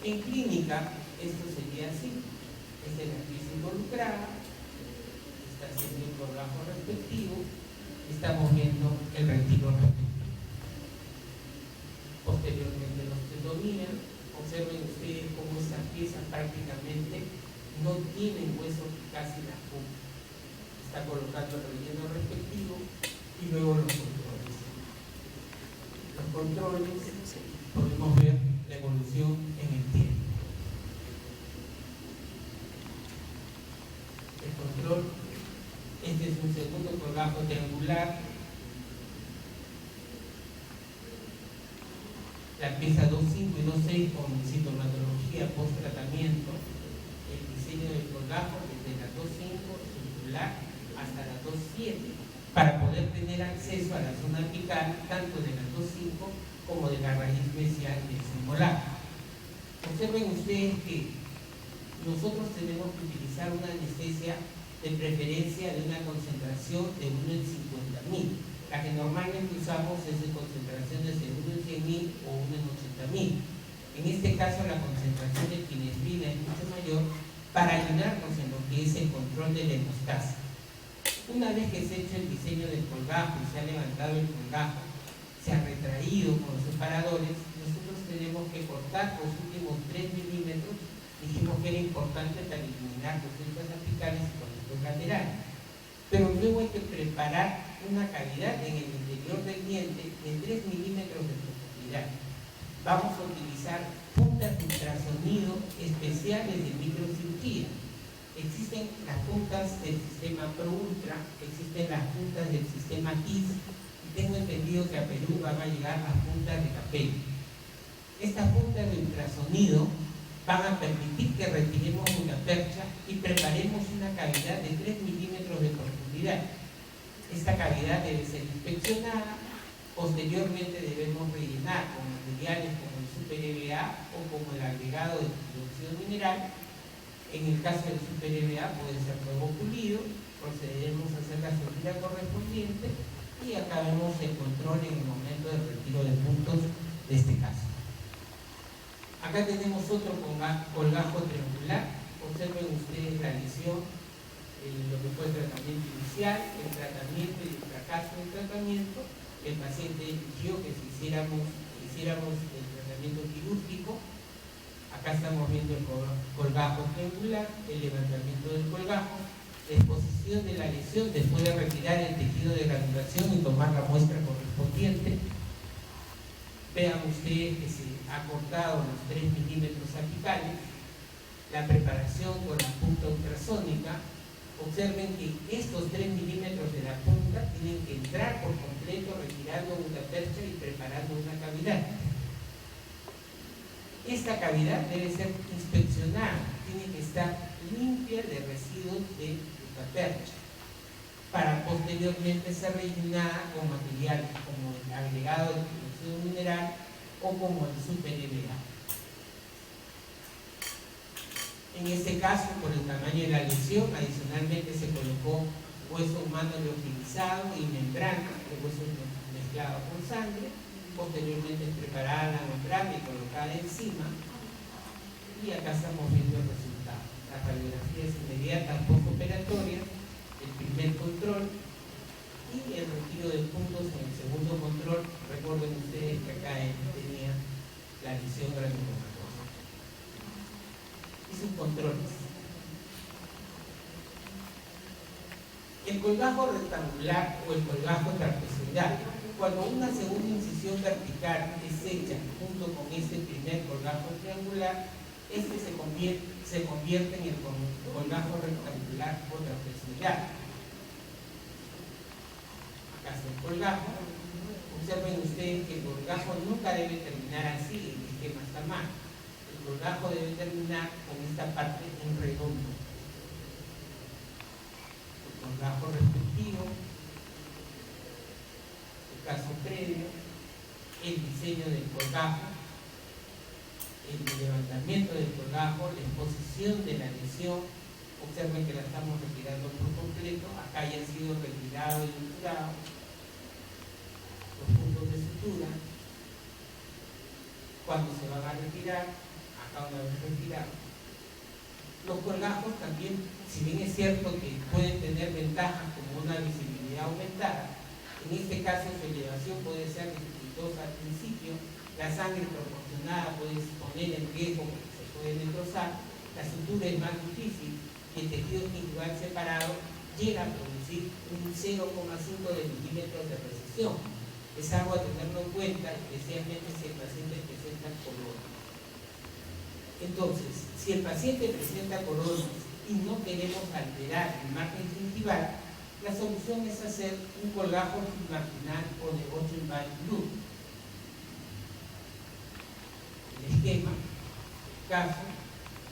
En clínica, esto sería así: esta es la pieza involucrada, está haciendo el colgajo respectivo, estamos viendo el retiro respectivo. Posteriormente los que dominan, observen ustedes cómo estas piezas prácticamente no tienen hueso casi las puntas. Está colocando el relleno respectivo y luego los controles. Los controles podemos ver la evolución en el tiempo. El control, este es un segundo colgajo triangular. La pieza 2.5 y 2.6 con sintomatología post-tratamiento, el diseño del colgajo desde la 2.5 circular hasta la 2.7 para poder tener acceso a la zona apical tanto de la 2.5 como de la raíz mesial del molar. Observen ustedes que nosotros tenemos que utilizar una anestesia de preferencia de una concentración de 1 en 50.000. La que normalmente usamos es de concentraciones de 1 en 100.000 o 1 en 80.000. En este caso la concentración de epinefrina es mucho mayor para ayudarnos en lo que es el control de la hemostasia. Una vez que se ha hecho el diseño del colgajo y se ha levantado el colgajo, se ha retraído con los separadores, nosotros tenemos que cortar los últimos 3 milímetros. Dijimos que era importante para eliminar los centros apicales y conectos laterales. Pero luego hay que preparar una cavidad en el interior del diente de 3 milímetros de profundidad. Vamos a utilizar puntas de ultrasonido especiales de microcirugía. Existen las puntas del sistema ProUltra, existen las puntas del sistema KISS, y tengo entendido que a Perú van a llegar las puntas de Capelli. Estas puntas de ultrasonido van a permitir que retiremos una percha y preparemos una cavidad de 3 milímetros de profundidad. Esta cavidad debe ser inspeccionada. Posteriormente debemos rellenar con materiales como el Super EVA o como el agregado de dióxido mineral. En el caso del Super EVA puede ser nuevo pulido. Procederemos a hacer la soldura correspondiente y acabemos el control en el momento del retiro de puntos de este caso. Acá tenemos otro colgajo triangular. Observen ustedes la lesión, lo que fue el tratamiento inicial, el tratamiento y el fracaso del tratamiento. El paciente eligió que hiciéramos el tratamiento quirúrgico. Acá estamos viendo el colgajo triangular, el levantamiento del colgajo, la exposición de la lesión después de retirar el tejido de granulación y tomar la muestra correspondiente. Vean ustedes que se ha cortado los 3 milímetros apicales, la preparación con la punta ultrasónica. Observen que estos 3 milímetros de la punta tienen que entrar por completo retirando una percha y preparando una cavidad. Esta cavidad debe ser inspeccionada, tiene que estar limpia de residuos de la percha para posteriormente ser rellenada con materiales como el agregado de dióxido mineral o como el Super EVA. En este caso, por el tamaño de la lesión, adicionalmente se colocó hueso humano liofilizado y membrana, el hueso mezclado con sangre. Posteriormente es preparada la membrana y colocada encima. Y acá estamos viendo el resultado. La radiografía es inmediata, postoperatoria, el primer control y el retiro de puntos en el segundo control. Recuerden ustedes que acá tenía la lesión granulomatosa. Y sus controles. El colgajo rectangular o el colgajo trapezoidal. Cuando una segunda incisión vertical es hecha junto con este primer colgajo triangular, este se convierte en el colgajo rectangular o trapezoidal. Acá está el colgajo. Observen ustedes que el colgajo nunca debe terminar así, el esquema está mal. El colgajo debe terminar con esta parte en redondo. El colgajo respectivo, el caso previo, el diseño del colgajo, el levantamiento del colgajo, la exposición de la lesión. Observen que la estamos retirando por completo. Acá ya han sido retirado y suturado los puntos de sutura. Cuando se van a retirar, acá una vez retirado. Los colgajos también, si bien es cierto que pueden tener ventajas como una visibilidad aumentada, en este caso su elevación puede ser dificultosa al principio. La sangre proporcionada puede poner en riesgo porque se puede destrozar, la sutura es más difícil y el tejido gingival separado llega a producir un 0,5 de milímetros de precisión. Es algo a tenerlo en cuenta, especialmente si el paciente presenta coronas. Entonces, si el paciente presenta coronas y no queremos alterar el margen gingival, la solución es hacer un colgajo submarginal o de Ochenbein-Blum. El esquema, el caso,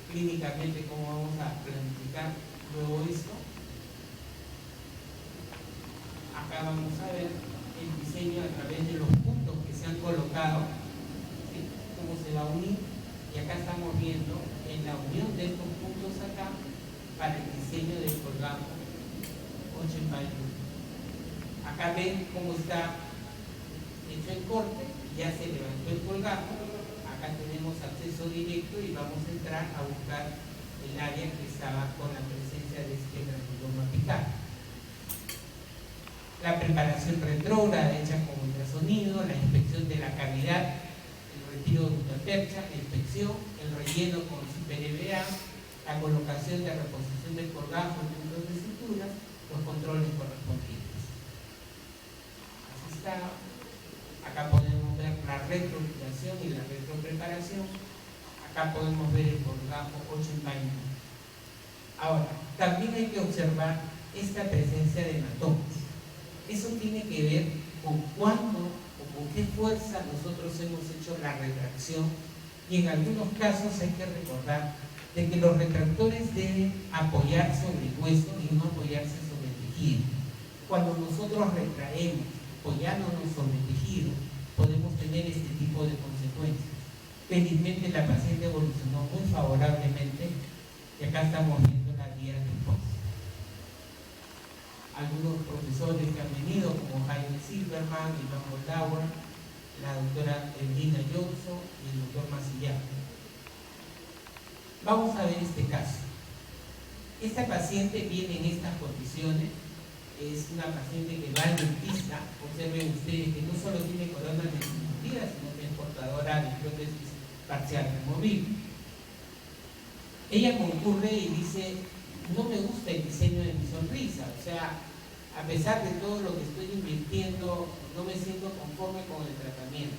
clínicamente cómo vamos a planificar luego esto. Acá vamos a ver el diseño a través de los puntos que se han colocado, ¿sí? Cómo se va a unir, y acá estamos viendo en la unión de estos puntos acá para el diseño del colgajo Ochenbein-Blum. Acá ven cómo está hecho el corte, ya se levantó el colgajo. Acá tenemos acceso directo y vamos a entrar a buscar el área que estaba con la presencia de este granuloma apical. La preparación retrógrada hecha con ultrasonido, la inspección de la cavidad, el retiro de utapercha, la inspección, el relleno con super EVA, la colocación de reposición del colgajo en puntos de sutura, los controles correspondientes. Así está. Acá podemos ver la retroaplicación y la retropreparación. Acá podemos ver el colgajo Ochenbein-Blum. Ahora, también hay que observar esta presencia de hematomas. Eso tiene que ver con cuándo o con qué fuerza nosotros hemos hecho la retracción, y en algunos casos hay que recordar de que los retractores deben apoyar sobre el hueso y no apoyarse sobre el tejido. Cuando nosotros retraemos apoyándonos sobre el tejido, podemos tener este tipo de consecuencias. Felizmente la paciente evolucionó muy favorablemente y acá estamos viendo la guía del post. Algunos profesores que han venido, como Jaime Silverman, Iván Moldauer, la doctora Evelina Johnson y el doctor Masillán. Vamos a ver este caso. Esta paciente viene en estas condiciones. Es una paciente que va al dentista. Observen ustedes que no solo tiene coronas disminuidas, sino que es portadora de prótesis parcial removible. Ella concurre y dice: no me gusta el diseño de mi sonrisa, o sea, a pesar de todo lo que estoy invirtiendo, no me siento conforme con el tratamiento.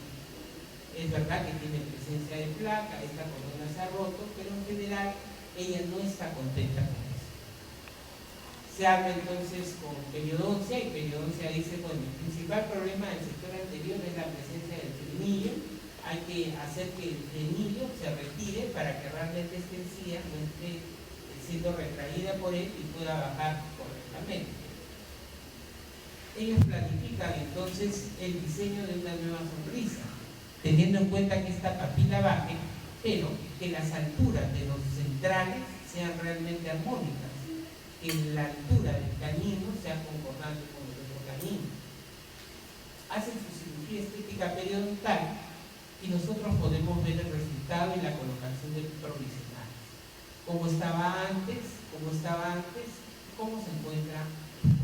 Es verdad que tiene presencia de placa, esta corona se ha roto, pero en general ella no está contenta con eso. Se habla entonces con periodoncia, y periodoncia dice: bueno, el principal problema del sector anterior es la presencia del frenillo. Hay que hacer que el frenillo se retire para que realmente esta encía no esté siendo retraída por él y pueda bajar correctamente. Ellos planifican entonces el diseño de una nueva sonrisa, teniendo en cuenta que esta papila baje, pero que las alturas de los centrales sean realmente armónicas, que la altura del canino sea concordante con el otro canino. Hacen su cirugía estética periodontal y nosotros podemos ver el resultado y la colocación del provisional. Cómo estaba antes, cómo se encuentra después.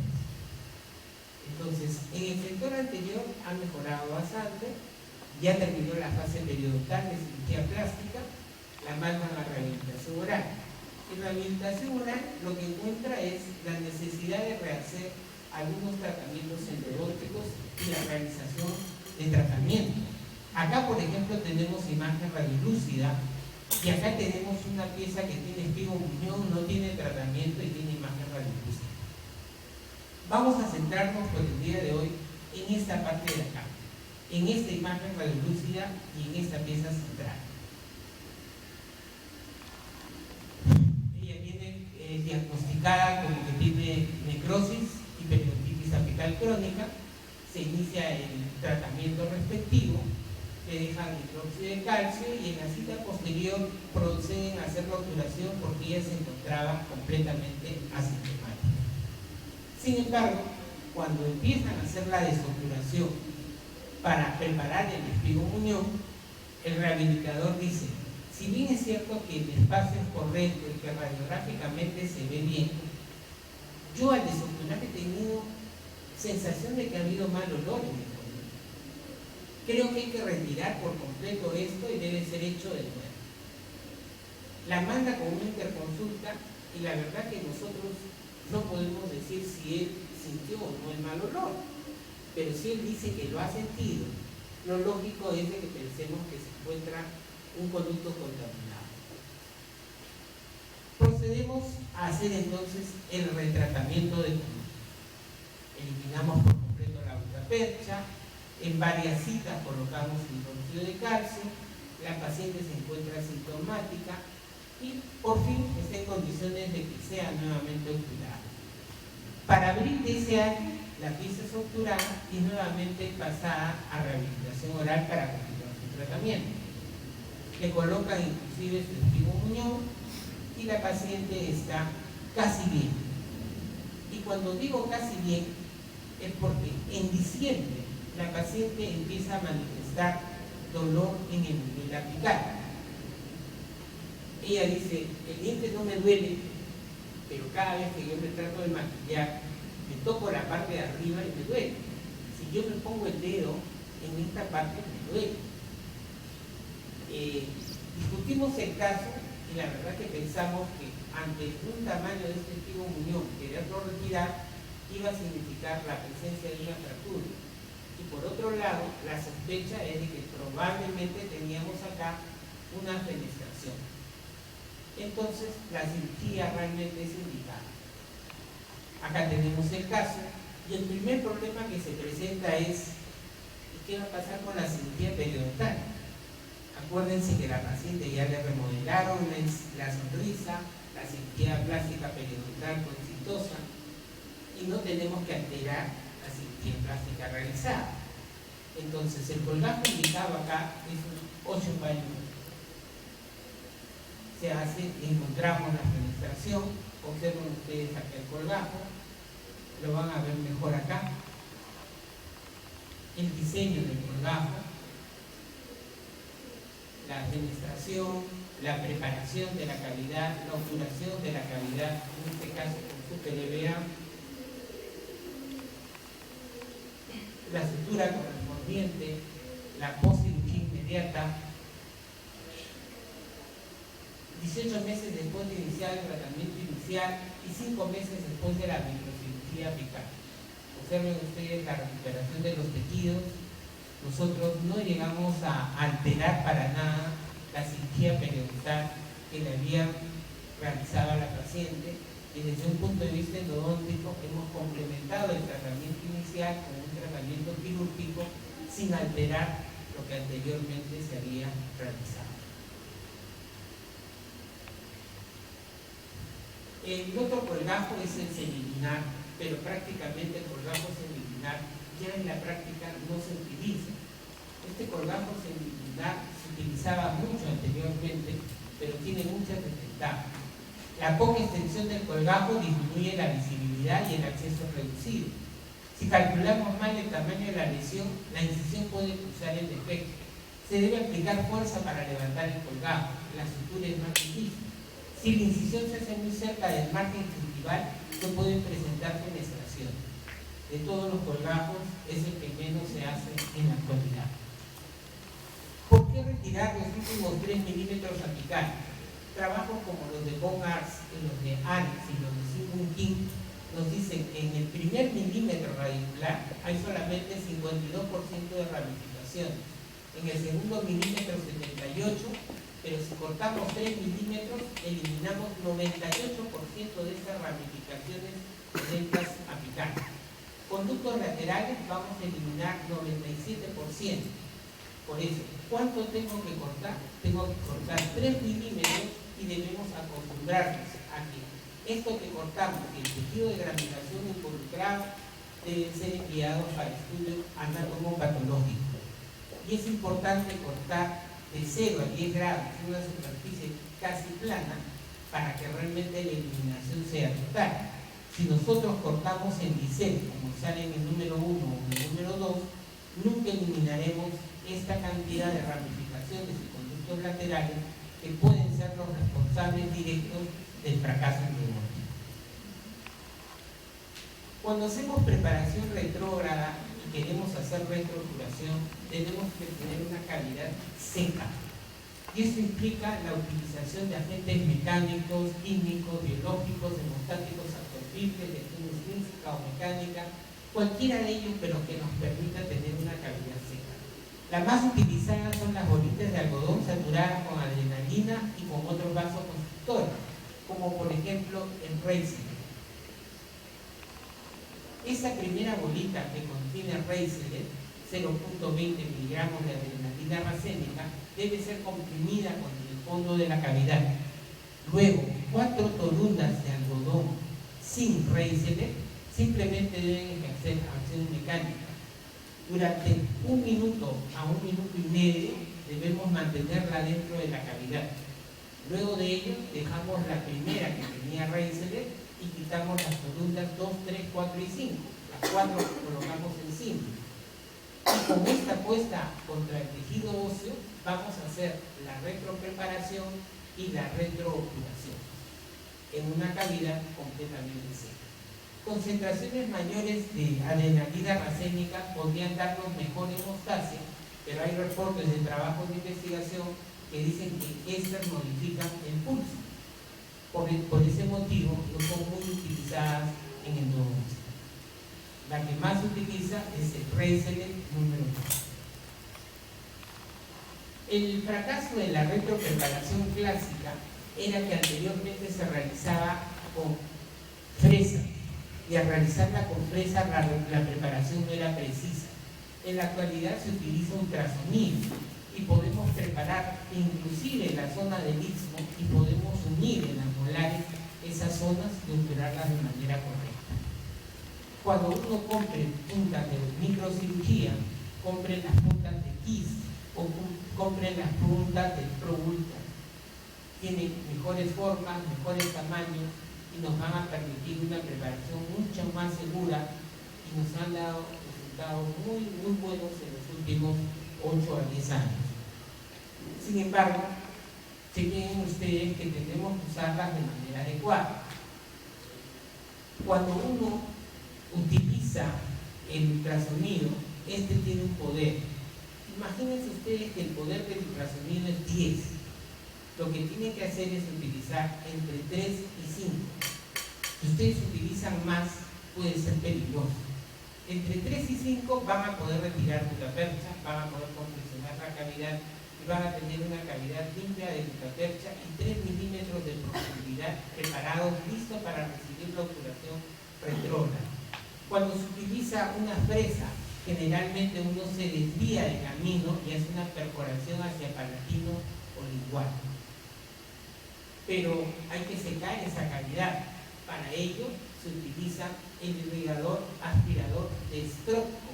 Entonces, en el sector anterior ha mejorado bastante, ya terminó la fase periodontal de cirugía plástica, la mandan a rehabilitación oral. En rehabilitación oral lo que encuentra es la necesidad de rehacer algunos tratamientos endodónticos y la realización de tratamiento. Acá, por ejemplo, tenemos imagen radiolúcida y acá tenemos una pieza que tiene espigo muñón, no tiene tratamiento y tiene imagen radiolúcida. Vamos a centrarnos por el día de hoy en esta parte de acá, en esta imagen radiolúcida y en esta pieza central. Ella viene diagnosticada como que tiene necrosis y periodontitis apical crónica. Se inicia el tratamiento respectivo, le dejan hidróxido de calcio y en la cita posterior proceden a hacer la obturación porque ella se encontraba completamente asintomática. Sin embargo, cuando empiezan a hacer la desobturación para preparar el espigo muñón, el rehabilitador dice: si bien es cierto que el espacio es correcto y que radiográficamente se ve bien, yo al desobturar he tenido sensación de que ha habido mal olor en el muñón. Creo que hay que retirar por completo esto y debe ser hecho de nuevo. La manda con una interconsulta y la verdad que nosotros no podemos decir si él sintió o no el mal olor, pero si él dice que lo ha sentido, lo lógico es de que pensemos que se encuentra un conducto contaminado. Procedemos a hacer entonces el retratamiento de conducto. Eliminamos por completo la ultrapercha, en varias citas colocamos hidróxido de calcio, la paciente se encuentra asintomática y por fin está en condiciones de que sea nuevamente obturada. Para abril de ese año, la pieza es obturada y nuevamente pasada a rehabilitación oral para continuar su tratamiento. Le colocan inclusive su espigo muñón y la paciente está casi bien. Y cuando digo casi bien, es porque en diciembre la paciente empieza a manifestar dolor en el nivel apical. Ella dice: el diente no me duele, pero cada vez que yo me trato de maquillar, me toco la parte de arriba y me duele. Si yo me pongo el dedo en esta parte, me duele. Discutimos el caso y la verdad que pensamos que ante un tamaño de este espigo muñón, quererlo retirar iba a significar la presencia de una fractura. Y por otro lado, la sospecha es de que probablemente teníamos acá una fenestración. Entonces, la cirugía realmente es indicada. Acá tenemos el caso y el primer problema que se presenta es: ¿qué va a pasar con la cirugía periodontal? Acuérdense que la paciente ya le remodelaron la sonrisa, la cirugía plástica periodontal con exitosa y no tenemos que alterar la cirugía plástica realizada. Entonces, el colgajo indicado acá es un 8 paños. Se hace, encontramos la fenestración, observen ustedes acá el colgajo, lo van a ver mejor acá. El diseño del colgajo, la fenestración, la preparación de la cavidad, la obturación de la cavidad, en este caso con su PLVA, la sutura correspondiente, la postcirugía inmediata, 18 meses después de iniciar el tratamiento inicial y 5 meses después de la microcirugía apical. Observen ustedes la recuperación de los tejidos. Nosotros no llegamos a alterar para nada la cirugía periodontal que le había realizado a la paciente y desde un punto de vista endodóntico hemos complementado el tratamiento inicial con un tratamiento quirúrgico sin alterar lo que anteriormente se había realizado. El otro colgajo es el semilunar, pero prácticamente el colgajo semilunar ya en la práctica no se utiliza. Este colgajo semilunar se utilizaba mucho anteriormente, pero tiene muchas desventajas. La poca extensión del colgajo disminuye la visibilidad y el acceso es reducido. Si calculamos mal el tamaño de la lesión, la incisión puede cruzar el defecto. Se debe aplicar fuerza para levantar el colgajo. La sutura es más difícil. Si la incisión se hace muy cerca del margen gingival, no pueden presentar fenestración. De todos los colgajos, es el que menos se hace en la actualidad. ¿Por qué retirar los últimos 3 milímetros apicales? Trabajos como los de Von Ars, los de Arenz y los de Sigmund King nos dicen que en el primer milímetro radicular hay solamente 52% de ramificación. En el segundo milímetro 78%, pero si cortamos 3 milímetros, eliminamos 98% de estas ramificaciones lentas apicales. Conductos laterales vamos a eliminar 97%. Por eso, ¿cuánto tengo que cortar? Tengo que cortar 3 milímetros y debemos acostumbrarnos a que esto que cortamos, el tejido de granulación involucrado, deben ser enviados para estudio anatomopatológico. Y es importante cortar de 0 a 10 grados en una superficie casi plana para que realmente la eliminación sea total. Si nosotros cortamos en bisel, como sale en el número 1 o en el número 2, nunca eliminaremos esta cantidad de ramificaciones y conductos laterales que pueden ser los responsables directos del fracaso endodóntico. Cuando hacemos preparación retrógrada y queremos hacer reestructuración, tenemos que tener una cavidad seca. Y eso implica la utilización de agentes mecánicos, químicos, biológicos, hemostáticos absorbibles, de química física o mecánica, cualquiera de ellos, pero que nos permita tener una cavidad seca. Las más utilizadas son las bolitas de algodón saturadas con adrenalina y con otros vasoconstrictores, como por ejemplo el Reisinger. Esa primera bolita que contiene Reisinger, 0.20 miligramos de adrenalina racémica, debe ser comprimida contra el fondo de la cavidad. Luego, 4 tolundas de algodón sin Reisinger simplemente deben ejercer acción mecánica. Durante 1 minuto a 1 minuto y medio debemos mantenerla dentro de la cavidad. Luego de ello, dejamos la primera que tenía Reisinger y quitamos las tolundas 2, 3, 4 y 5. Las 4 colocamos encima. Y con esta puesta contra el tejido óseo, vamos a hacer la retropreparación y la retroobturación en una cavidad completamente seca. Concentraciones mayores de adrenalina racémica podrían darnos mejor hemostasia, pero hay reportes de trabajos de investigación que dicen que estas modifican el pulso. Por ese motivo no son muy utilizadas en el endodontia. La que más se utiliza es el Reisinger número 2. El fracaso de la retropreparación clásica era que anteriormente se realizaba con fresa, y al realizarla con fresa la preparación no era precisa. En la actualidad se utiliza ultrasonido y podemos preparar inclusive la zona del istmo y podemos unir en las molares esas zonas y obturarlas de manera correcta. Cuando uno compre puntas de microcirugía, compre las puntas de KISS o compre las puntas de ProUltra. Tienen mejores formas, mejores tamaños y nos van a permitir una preparación mucho más segura y nos han dado resultados muy buenos en los últimos 8 a 10 años. Sin embargo, chequen ustedes que tenemos que usarlas de manera adecuada. Cuando uno utiliza el ultrasonido, este tiene un poder. Imagínense ustedes que el poder del ultrasonido es 10. Lo que tienen que hacer es utilizar entre 3 y 5. Si ustedes utilizan más, puede ser peligroso. Entre 3 y 5 van a poder retirar gutapercha, van a poder compresionar la cavidad y van a tener una cavidad limpia de gutapercha y 3 milímetros de profundidad preparados, listos para recibir la obturación retrógrada. Cuando se utiliza una fresa, generalmente uno se desvía del camino y hace una perforación hacia palatino o lingual. Pero hay que secar esa cavidad. Para ello se utiliza el irrigador aspirador de Stropco,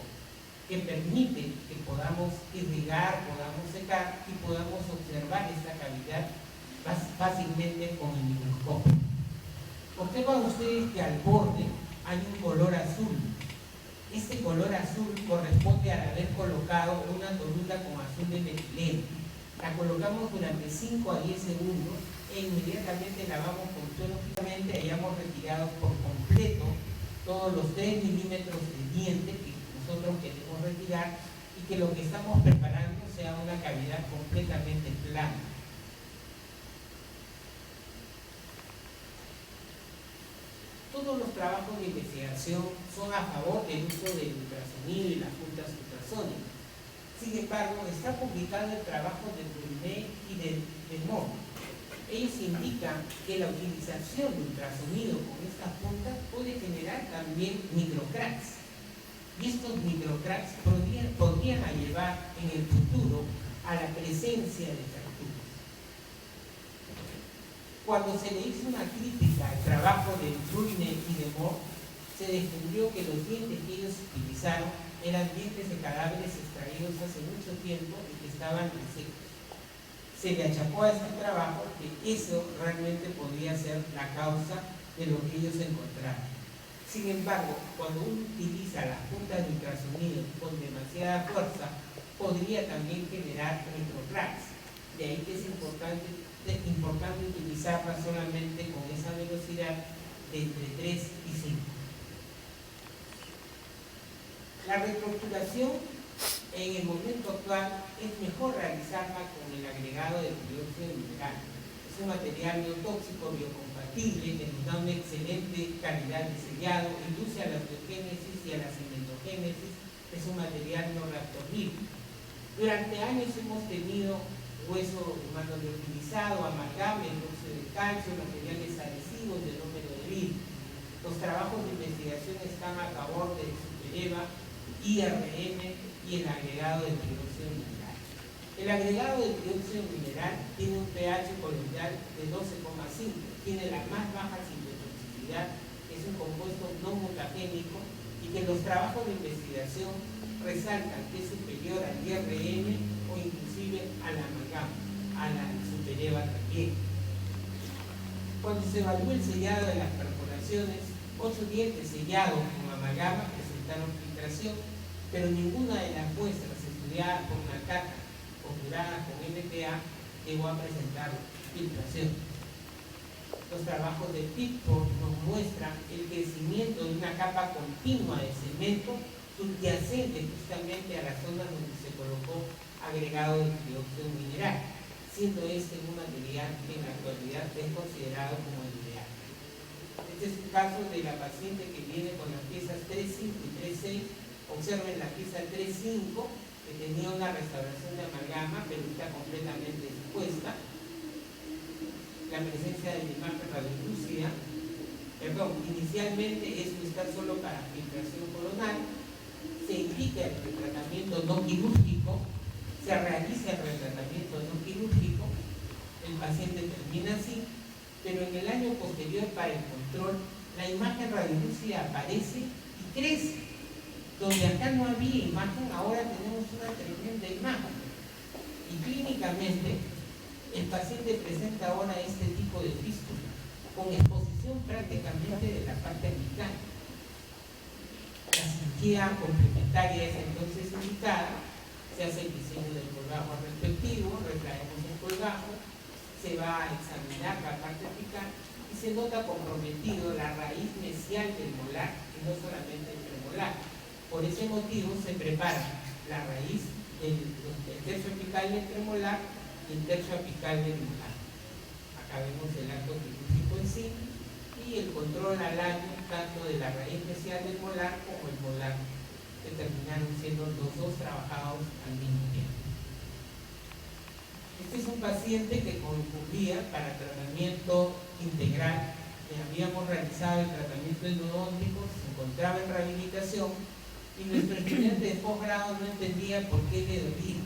que permite que podamos irrigar, podamos secar y podamos observar esa cavidad fácilmente con el microscopio. Observan ustedes que al borde hay un color azul. Este color azul corresponde al haber colocado una tolula con azul de metileno. La colocamos durante 5 a 10 segundos e inmediatamente lavamos con suelo fijamente. Hayamos retirado por completo todos los 3 milímetros de diente que nosotros queremos retirar y que lo que estamos preparando sea una cavidad completamente plana. Todos los trabajos de investigación son a favor del uso del ultrasonido y las puntas ultrasónicas. Sin embargo, está publicado el trabajo de Brunet y de Moore. Ellos indican que la utilización de ultrasonido con estas puntas puede generar también microcracks. Y estos microcracks podrían llevar en el futuro a la presencia de fracturas. Cuando se le hizo una crítica al trabajo de Brunet y de Moore, se descubrió que los dientes que ellos utilizaron eran dientes de cadáveres extraídos hace mucho tiempo y que estaban resecos. Se le achacó a este trabajo que eso realmente podría ser la causa de lo que ellos encontraron. Sin embargo, cuando uno utiliza las puntas de ultrasonido con demasiada fuerza, podría también generar microcracks. De ahí que es importante utilizarla solamente con esa velocidad de entre 3 y 5. La reestructuración en el momento actual es mejor realizarla con el agregado de dióxido de mineral. Es un material biotóxico, biocompatible, que nos da una excelente calidad de sellado, induce a la biogénesis y a la cementogénesis. Es un material no reabsorbible. Durante años hemos tenido hueso humano reutilizado, amalgama, hidróxido de calcio, materiales adhesivos de número de vidrio. Los trabajos de investigación están a favor del Supereva, IRM y el agregado de dióxido mineral. El agregado de dióxido mineral tiene un pH coloidal de 12,5, tiene la más baja citotoxicidad, es un compuesto no mutagénico y que los trabajos de investigación resaltan que es superior al IRM o inclusive a la amalgama, a la Supereva también. Cuando se evaluó el sellado de las perforaciones, 8 dientes sellados con amalgama presentaron filtración, pero ninguna de las muestras estudiadas por Nakata o curadas con MPA llegó a presentar filtración. Los trabajos de Pitford nos muestran el crecimiento de una capa continua de cemento subyacente justamente a las zonas donde se colocó agregado de dióxido mineral, siendo este un material que en la actualidad es considerado como el ideal. Este es un caso de la paciente que viene con las piezas 3.5 y 3.6. Observen la pieza 3.5 que tenía una restauración de amalgama, pero está completamente expuesta. La presencia de la imagen radiolúcida, inicialmente esto está solo para filtración coronal. Se indica el tratamiento no quirúrgico, se realiza el retratamiento no quirúrgico, el paciente termina así, pero en el año posterior para el control, la imagen radiolúcida aparece y crece. Donde acá no había imagen, ahora tenemos una tremenda imagen. Y clínicamente, el paciente presenta ahora este tipo de fístula, con exposición prácticamente de la parte apical. La cirugía complementaria es entonces indicada, se hace el diseño del colgajo respectivo, retraemos el colgajo, se va a examinar la parte apical y se nota comprometido la raíz mesial del molar y no solamente el premolar. Por ese motivo se prepara la raíz del tercio apical del premolar y el tercio apical del molar. Acá vemos el acto quirúrgico en sí y el control al año tanto de la raíz mesial del molar como el molar, que terminaron siendo los dos trabajados al mismo tiempo. Este es un paciente que concurría para tratamiento integral. Habíamos realizado el tratamiento endodóntico, se encontraba en rehabilitación y nuestro estudiante de posgrado no entendía por qué le dolía.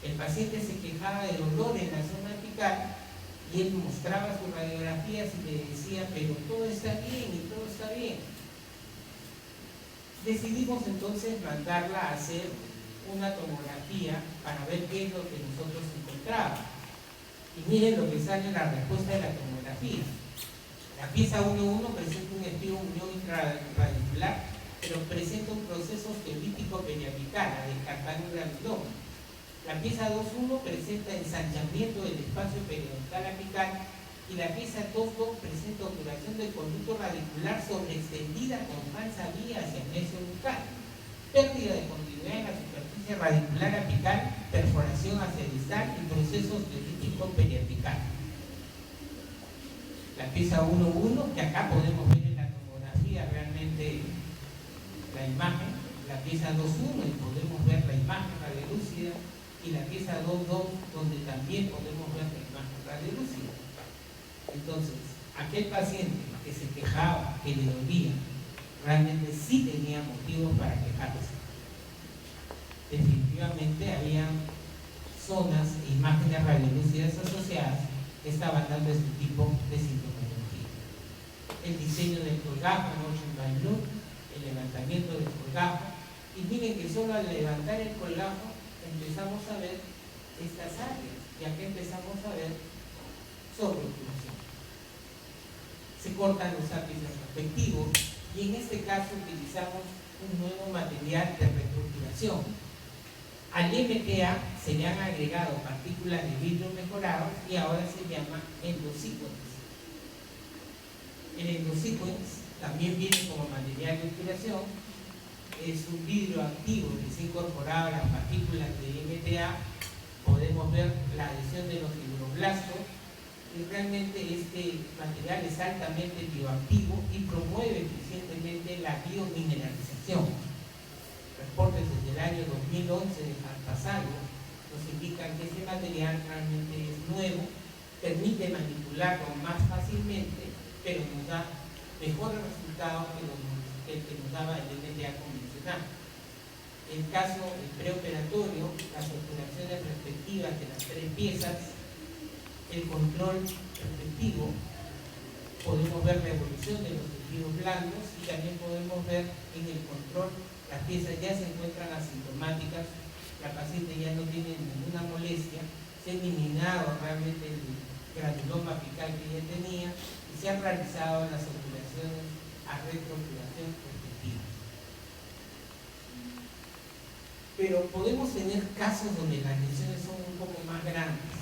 El paciente se quejaba de dolor en la zona apical y él mostraba sus radiografías y le decía, pero todo está bien y todo está bien. Decidimos entonces mandarla a hacer una tomografía para ver qué es lo que nosotros encontrábamos. Y miren lo que sale en la respuesta de la tomografía. La La pieza 1.1 presenta un espigo unión intraradicular, pero presenta un proceso osteolítico periapical, a descartar un granuloma. La pieza 2.1 presenta ensanchamiento del espacio periodontal apical y la pieza 2.2 presenta obturación del conducto radicular sobreextendida con falsa vía hacia el necio bucal, pérdida de continuidad en la superficie radicular apical, perforación hacia distal y proceso osteolítico periapical. La pieza 1.1, que acá podemos ver en la tomografía realmente la imagen, la pieza 2.1 y podemos ver la imagen radiolúcida, y la pieza 2.2 donde también podemos ver la imagen radiolúcida. Entonces, aquel paciente que se quejaba, que le dolía, realmente sí tenía motivos para quejarse. Definitivamente había zonas e imágenes radiolúcidas asociadas que estaban dando este tipo de sintomatología. El diseño del colgajo, Motion by Blue, el levantamiento del colgajo, y miren que solo al levantar el colgajo empezamos a ver estas áreas, y aquí empezamos a ver sobreoclusión. Se cortan los ápices respectivos y en este caso utilizamos un nuevo material de reestructuración. Al MTA se le han agregado partículas de vidrio mejorados y ahora se llama endosequence. El endosequence también viene como material de obturación, es un vidrio activo que se ha incorporado a las partículas de MTA. Podemos ver la adhesión de los fibroblastos y realmente este material es altamente bioactivo y promueve eficientemente la biomineralización. Reportes desde el año 2011 de Pasalo nos indican que este material realmente es nuevo, permite manipularlo más fácilmente, pero nos da mejores resultados que el que nos daba el MTA convencional. En caso del preoperatorio, las obturaciones respectivas de las tres piezas, el control respectivo, podemos ver la evolución de los tejidos blandos y también podemos ver en el control las piezas ya se encuentran asintomáticas, la paciente ya no tiene ninguna molestia, se ha eliminado realmente el granuloma apical que ella tenía y se han realizado las obturaciones a retroobturación respectiva. Pero podemos tener casos donde las lesiones son un poco más grandes.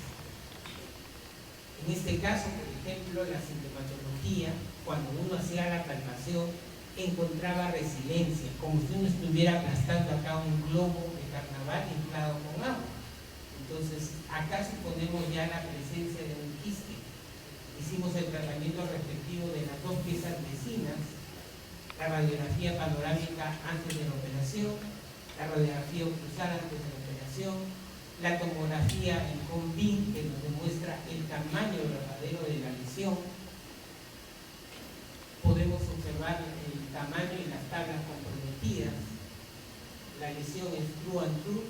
En este caso, por ejemplo, la sintomatología, cuando uno hacía la palpación, encontraba resiliencia, como si uno estuviera aplastando acá un globo de carnaval inflado con agua. Entonces, acá suponemos ya la presencia de un quiste. Hicimos el tratamiento respectivo de las dos piezas vecinas, la radiografía panorámica antes de la operación, la radiografía oclusal antes de la operación, la tomografía en CONBIN, que nos demuestra el tamaño verdadero de la lesión. Podemos observar el tamaño y las tablas comprometidas. La lesión es true and true.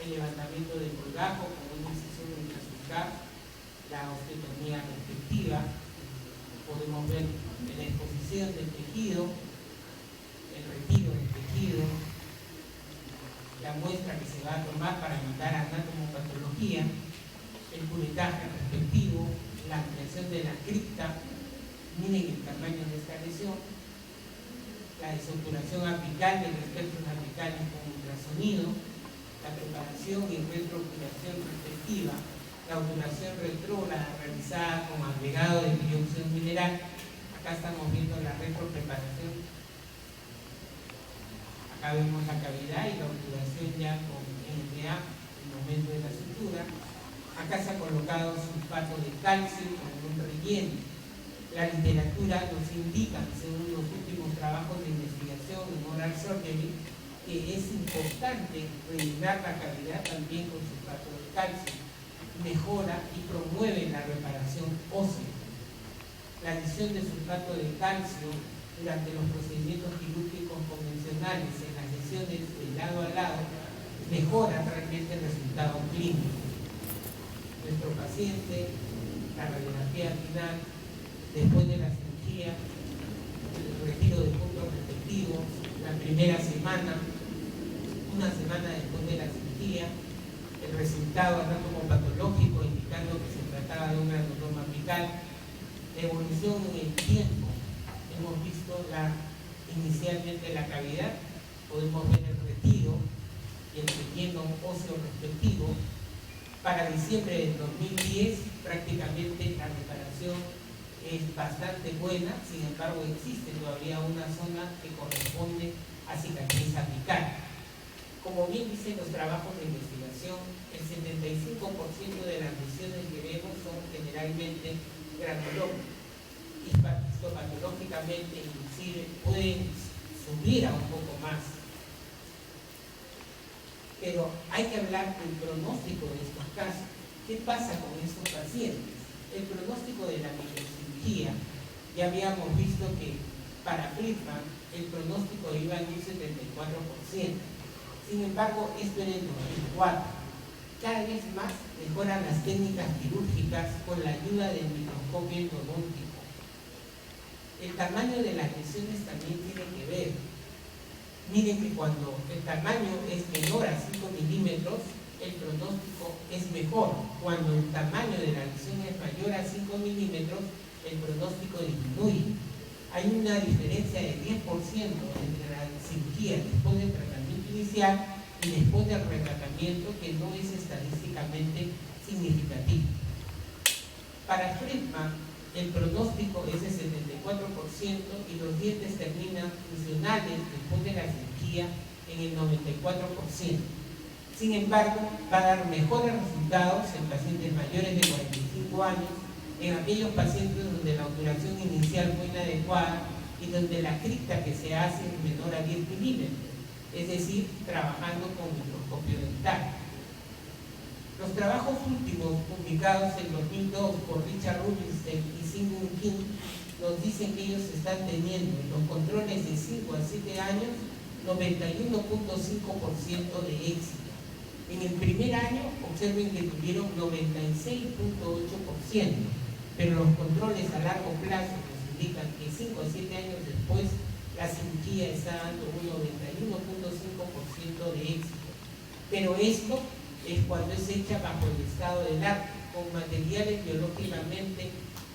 El levantamiento del colgajo con una incisión intrasulcar, la osteotomía respectiva. Podemos ver la exposición del tejido, el retiro del tejido, la muestra que se va a tomar para evitar anatomopatología, el curetaje respectivo, la ampliación de la cripta, miren el tamaño de esta lesión, la desobturación apical de los espectros apicales con ultrasonido, la preparación y retroobturación respectiva, la obturación retrógrada realizada con agregado de dióxido mineral. Acá estamos viendo la retropreparación. Acá vemos la cavidad y la obturación ya con NPA en el momento de la sutura. Acá se ha colocado sulfato de calcio con un relleno. La literatura nos indica, según los últimos trabajos de investigación en oral surgery, que es importante rellenar la cavidad también con sulfato de calcio. Mejora y promueve la reparación ósea. La adición de sulfato de calcio durante los procedimientos quirúrgicos convencionales en las lesiones de lado a lado mejora realmente el resultado clínico. Nuestro paciente, la radiografía final, después de la cirugía, el retiro de puntos respectivos, la primera semana, una semana después de la cirugía, el resultado anatomopatológico indicando que se trataba forma de un granuloma apical. La evolución en el tiempo, hemos visto inicialmente la cavidad, podemos ver el retiro y el relleno óseo respectivo. Para diciembre del 2010 prácticamente la reparación es bastante buena, sin embargo existe todavía una zona que corresponde a cicatriz apical. Como bien dicen los trabajos de investigación, el 75% de las lesiones que vemos son generalmente granulomas. Histopatológicamente inclusive pueden subir a un poco más. Pero hay que hablar del pronóstico de estos casos. ¿Qué pasa con estos pacientes? El pronóstico de la microcirugía, ya habíamos visto que para Friedman el pronóstico iba en un 74%. Sin embargo, esto era en 2004. Cada vez más mejoran las técnicas quirúrgicas con la ayuda del microscopio endodóntico. El tamaño de las lesiones también tiene que ver. Miren que cuando el tamaño es menor a 5 milímetros, el pronóstico es mejor. Cuando el tamaño de la lesión es mayor a 5 milímetros, el pronóstico disminuye. Hay una diferencia de 10% entre la cirugía después del tratamiento inicial y después del retratamiento, que no es estadísticamente significativo. Para Friedman, el pronóstico es de 74% y los dientes terminan funcionales después de la cirugía en el 94%. Sin embargo, va a dar mejores resultados en pacientes mayores de 45 años, en aquellos pacientes donde la obturación inicial fue inadecuada y donde la cripta que se hace es menor a 10 milímetros, es decir, trabajando con microscopio dental. Los trabajos últimos publicados en 2002 por Richard Rubinstein y Simon King nos dicen que ellos están teniendo en los controles de 5 a 7 años 91.5% de éxito. En el primer año, observen que tuvieron 96.8%, pero los controles a largo plazo nos indican que 5 a 7 años después la cirugía está dando un 91.5% de éxito. Pero esto es cuando es hecha bajo el estado del arte, con materiales biológicamente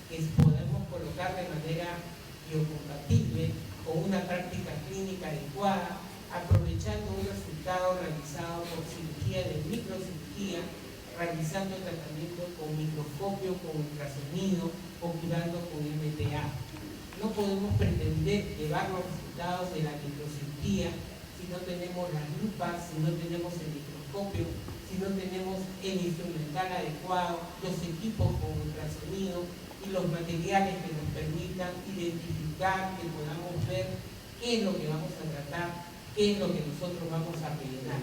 que podemos colocar de manera biocompatible, con una práctica clínica adecuada, aprovechando un resultado realizado por cirugía de microcirugía, realizando tratamiento con microscopio, con ultrasonido o curando con MTA. No podemos pretender llevar los resultados de la microcirugía si no tenemos las lupas, si no tenemos el microscopio, si no tenemos el instrumental adecuado, los equipos con ultrasonido y los materiales que nos permitan identificar, que podamos ver qué es lo que vamos a tratar, qué es lo que nosotros vamos a rellenar.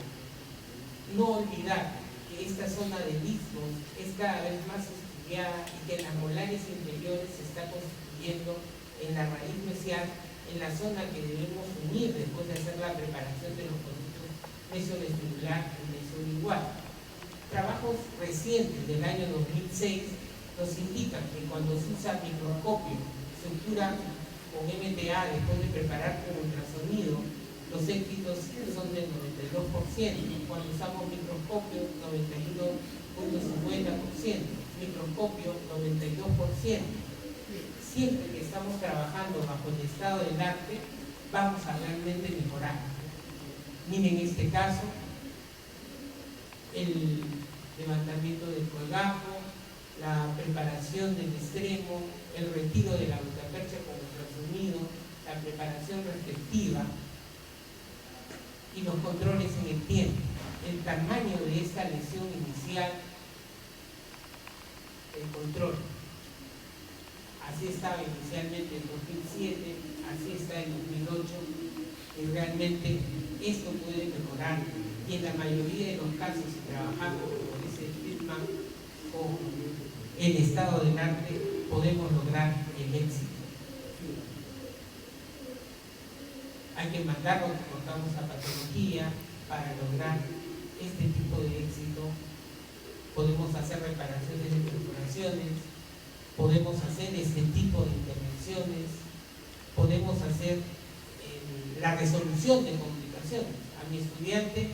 No olvidar que esta zona del istmo es cada vez más estudiada y que en las molares inferiores se está constituyendo en la raíz mesial, en la zona que debemos unir después de hacer la preparación de los conductos mesovestibular y mesolingual. Trabajos recientes del año 2006 nos indican que cuando se usa microscopio, se obtura con MTA después de preparar con ultrasonido, los éxitos son del 92%. Cuando usamos microscopio, 91.50%. Microscopio, 92%. Siempre que estamos trabajando bajo el estado del arte, vamos a realmente mejorar. Miren este caso, el levantamiento del colgajo, la preparación del extremo, el retiro de la butapercha con ultrasonido, la preparación respectiva y los controles en el tiempo. El tamaño de esta lesión inicial, el control. Así estaba inicialmente en 2007, así está en 2008, y realmente esto puede mejorar. Y en la mayoría de los casos, si trabajamos, como dice Friedman, con el estado del arte, podemos lograr el éxito. Hay que mandar lo que cortamos a patología para lograr este tipo de éxito. Podemos hacer reparaciones de perforaciones, podemos hacer este tipo de intervenciones, podemos hacer la resolución de complicaciones. A mi estudiante,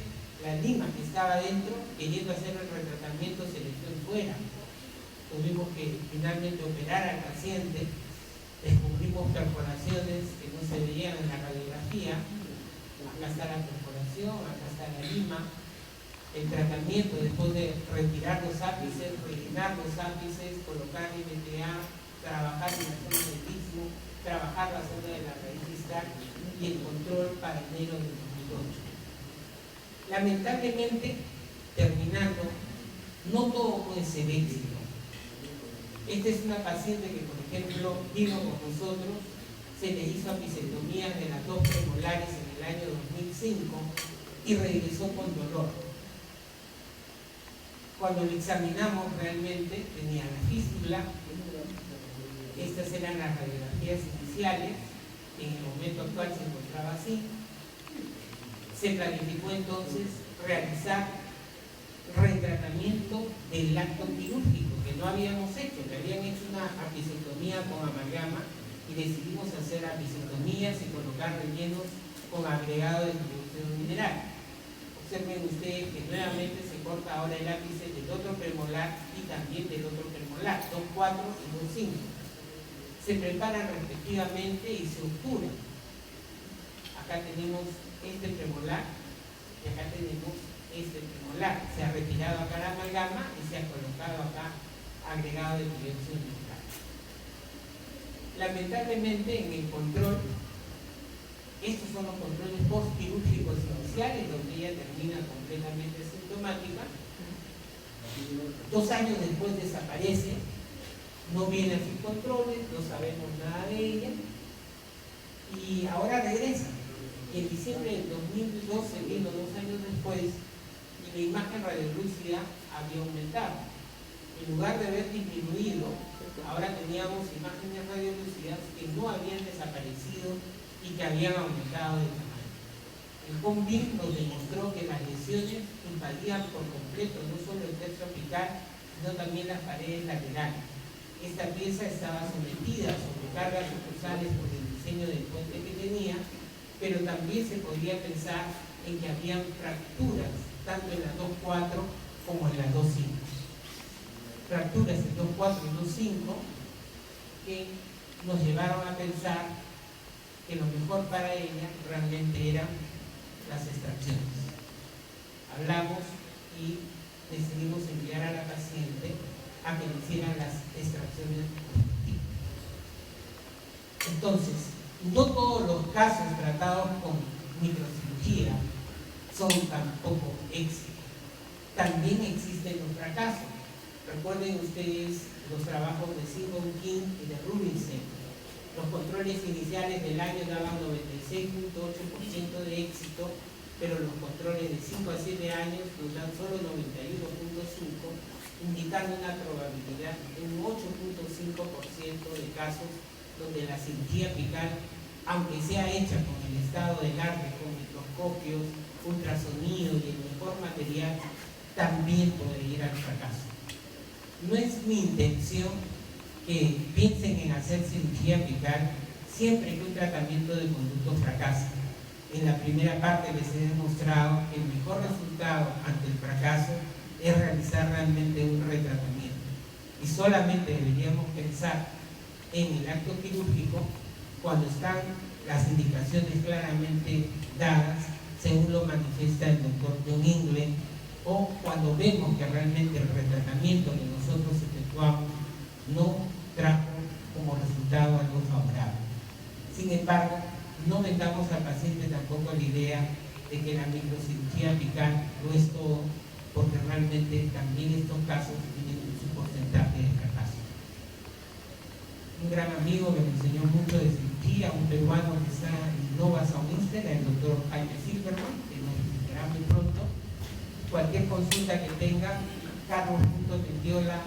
la lima que estaba dentro, queriendo hacer el retratamiento, se le fue fuera. tuvimos que finalmente operar al paciente, descubrimos perforaciones que no se veían en la radiografía. Acá está la perforación, acá está la lima. El tratamiento, después de retirar los ápices, rellenar los ápices, colocar MTA, trabajar en la zona del istmo, trabajar la zona de la raíz distal y el control para enero del 2008. Lamentablemente, terminando, no todo puede ser éxito. Esta es una paciente que, por ejemplo, vino con nosotros, se le hizo apicectomía de las dos premolares en el año 2005 y regresó con dolor. Cuando lo examinamos realmente tenía la fístula. Estas eran las radiografías iniciales. En el momento actual se encontraba así. Se planificó entonces realizar retratamiento del acto quirúrgico que no habíamos hecho, que habían hecho una apicectomía con amalgama y decidimos hacer apicectomías y colocar rellenos con agregado de dióxido mineral. Observen ustedes que nuevamente se corta ahora el ápice del otro premolar y también del otro premolar, 2.4 y 2.5. Se preparan respectivamente y se obturan. Acá tenemos este premolar y acá tenemos este premolar. Se ha retirado acá la amalgama y se ha colocado acá agregado de dióxido mineral. Lamentablemente en el control, estos son los controles postquirúrgicos iniciales, donde ella termina completamente sintomática. 2 años después desaparece, no viene a sus controles, no sabemos nada de ella, y ahora regresa. Y en diciembre del 2012 vino 2 años después, y la imagen radiolúcida había aumentado. En lugar de haber disminuido, ahora teníamos imágenes radiolúcidas que no habían desaparecido y que habían aumentado de tamaño. El COMBIN nos demostró que las lesiones invadían por completo no solo el tercio apical, sino también las paredes laterales. Esta pieza estaba sometida a sobrecargas sucursales por el diseño del puente que tenía, pero también se podía pensar en que habían fracturas, tanto en la 2.4 como en la 2.5. Fracturas en 2.4 y 2.5 que nos llevaron a pensar que lo mejor para ella realmente eran las extracciones. Hablamos y decidimos enviar a la paciente a que le hicieran las extracciones. Entonces, no todos los casos tratados con microcirugía son tampoco éxitos. También existen los fracasos. Recuerden ustedes los trabajos de Simon King y de Rubinstein. Los controles iniciales del año daban 96.8% de éxito, pero los controles de 5 a 7 años nos dan solo 91.5%, indicando una probabilidad de un 8.5% de casos donde la cirugía apical, aunque sea hecha con el estado del arte, con microscopios, ultrasonido y el mejor material, también puede ir al fracaso. No es mi intención que piensen en hacer cirugía apical siempre que un tratamiento de conducto fracase. En la primera parte les he demostrado que el mejor resultado ante el fracaso es realizar realmente un retratamiento. Y solamente deberíamos pensar en el acto quirúrgico cuando están las indicaciones claramente dadas, según lo manifiesta el doctor John England, o cuando vemos que realmente el retratamiento que nosotros efectuamos no trajo como resultado algo favorable. Sin embargo, no vendamos al paciente tampoco la idea de que la microcirugía apical no es todo, porque realmente también estos casos tienen su porcentaje de fracaso. Un gran amigo que me enseñó mucho de cirugía, un peruano que está en Nova Southeastern, el doctor Jaime Silverman, que nos visitará muy pronto. Cualquier consulta que tenga, carlos.tendiola@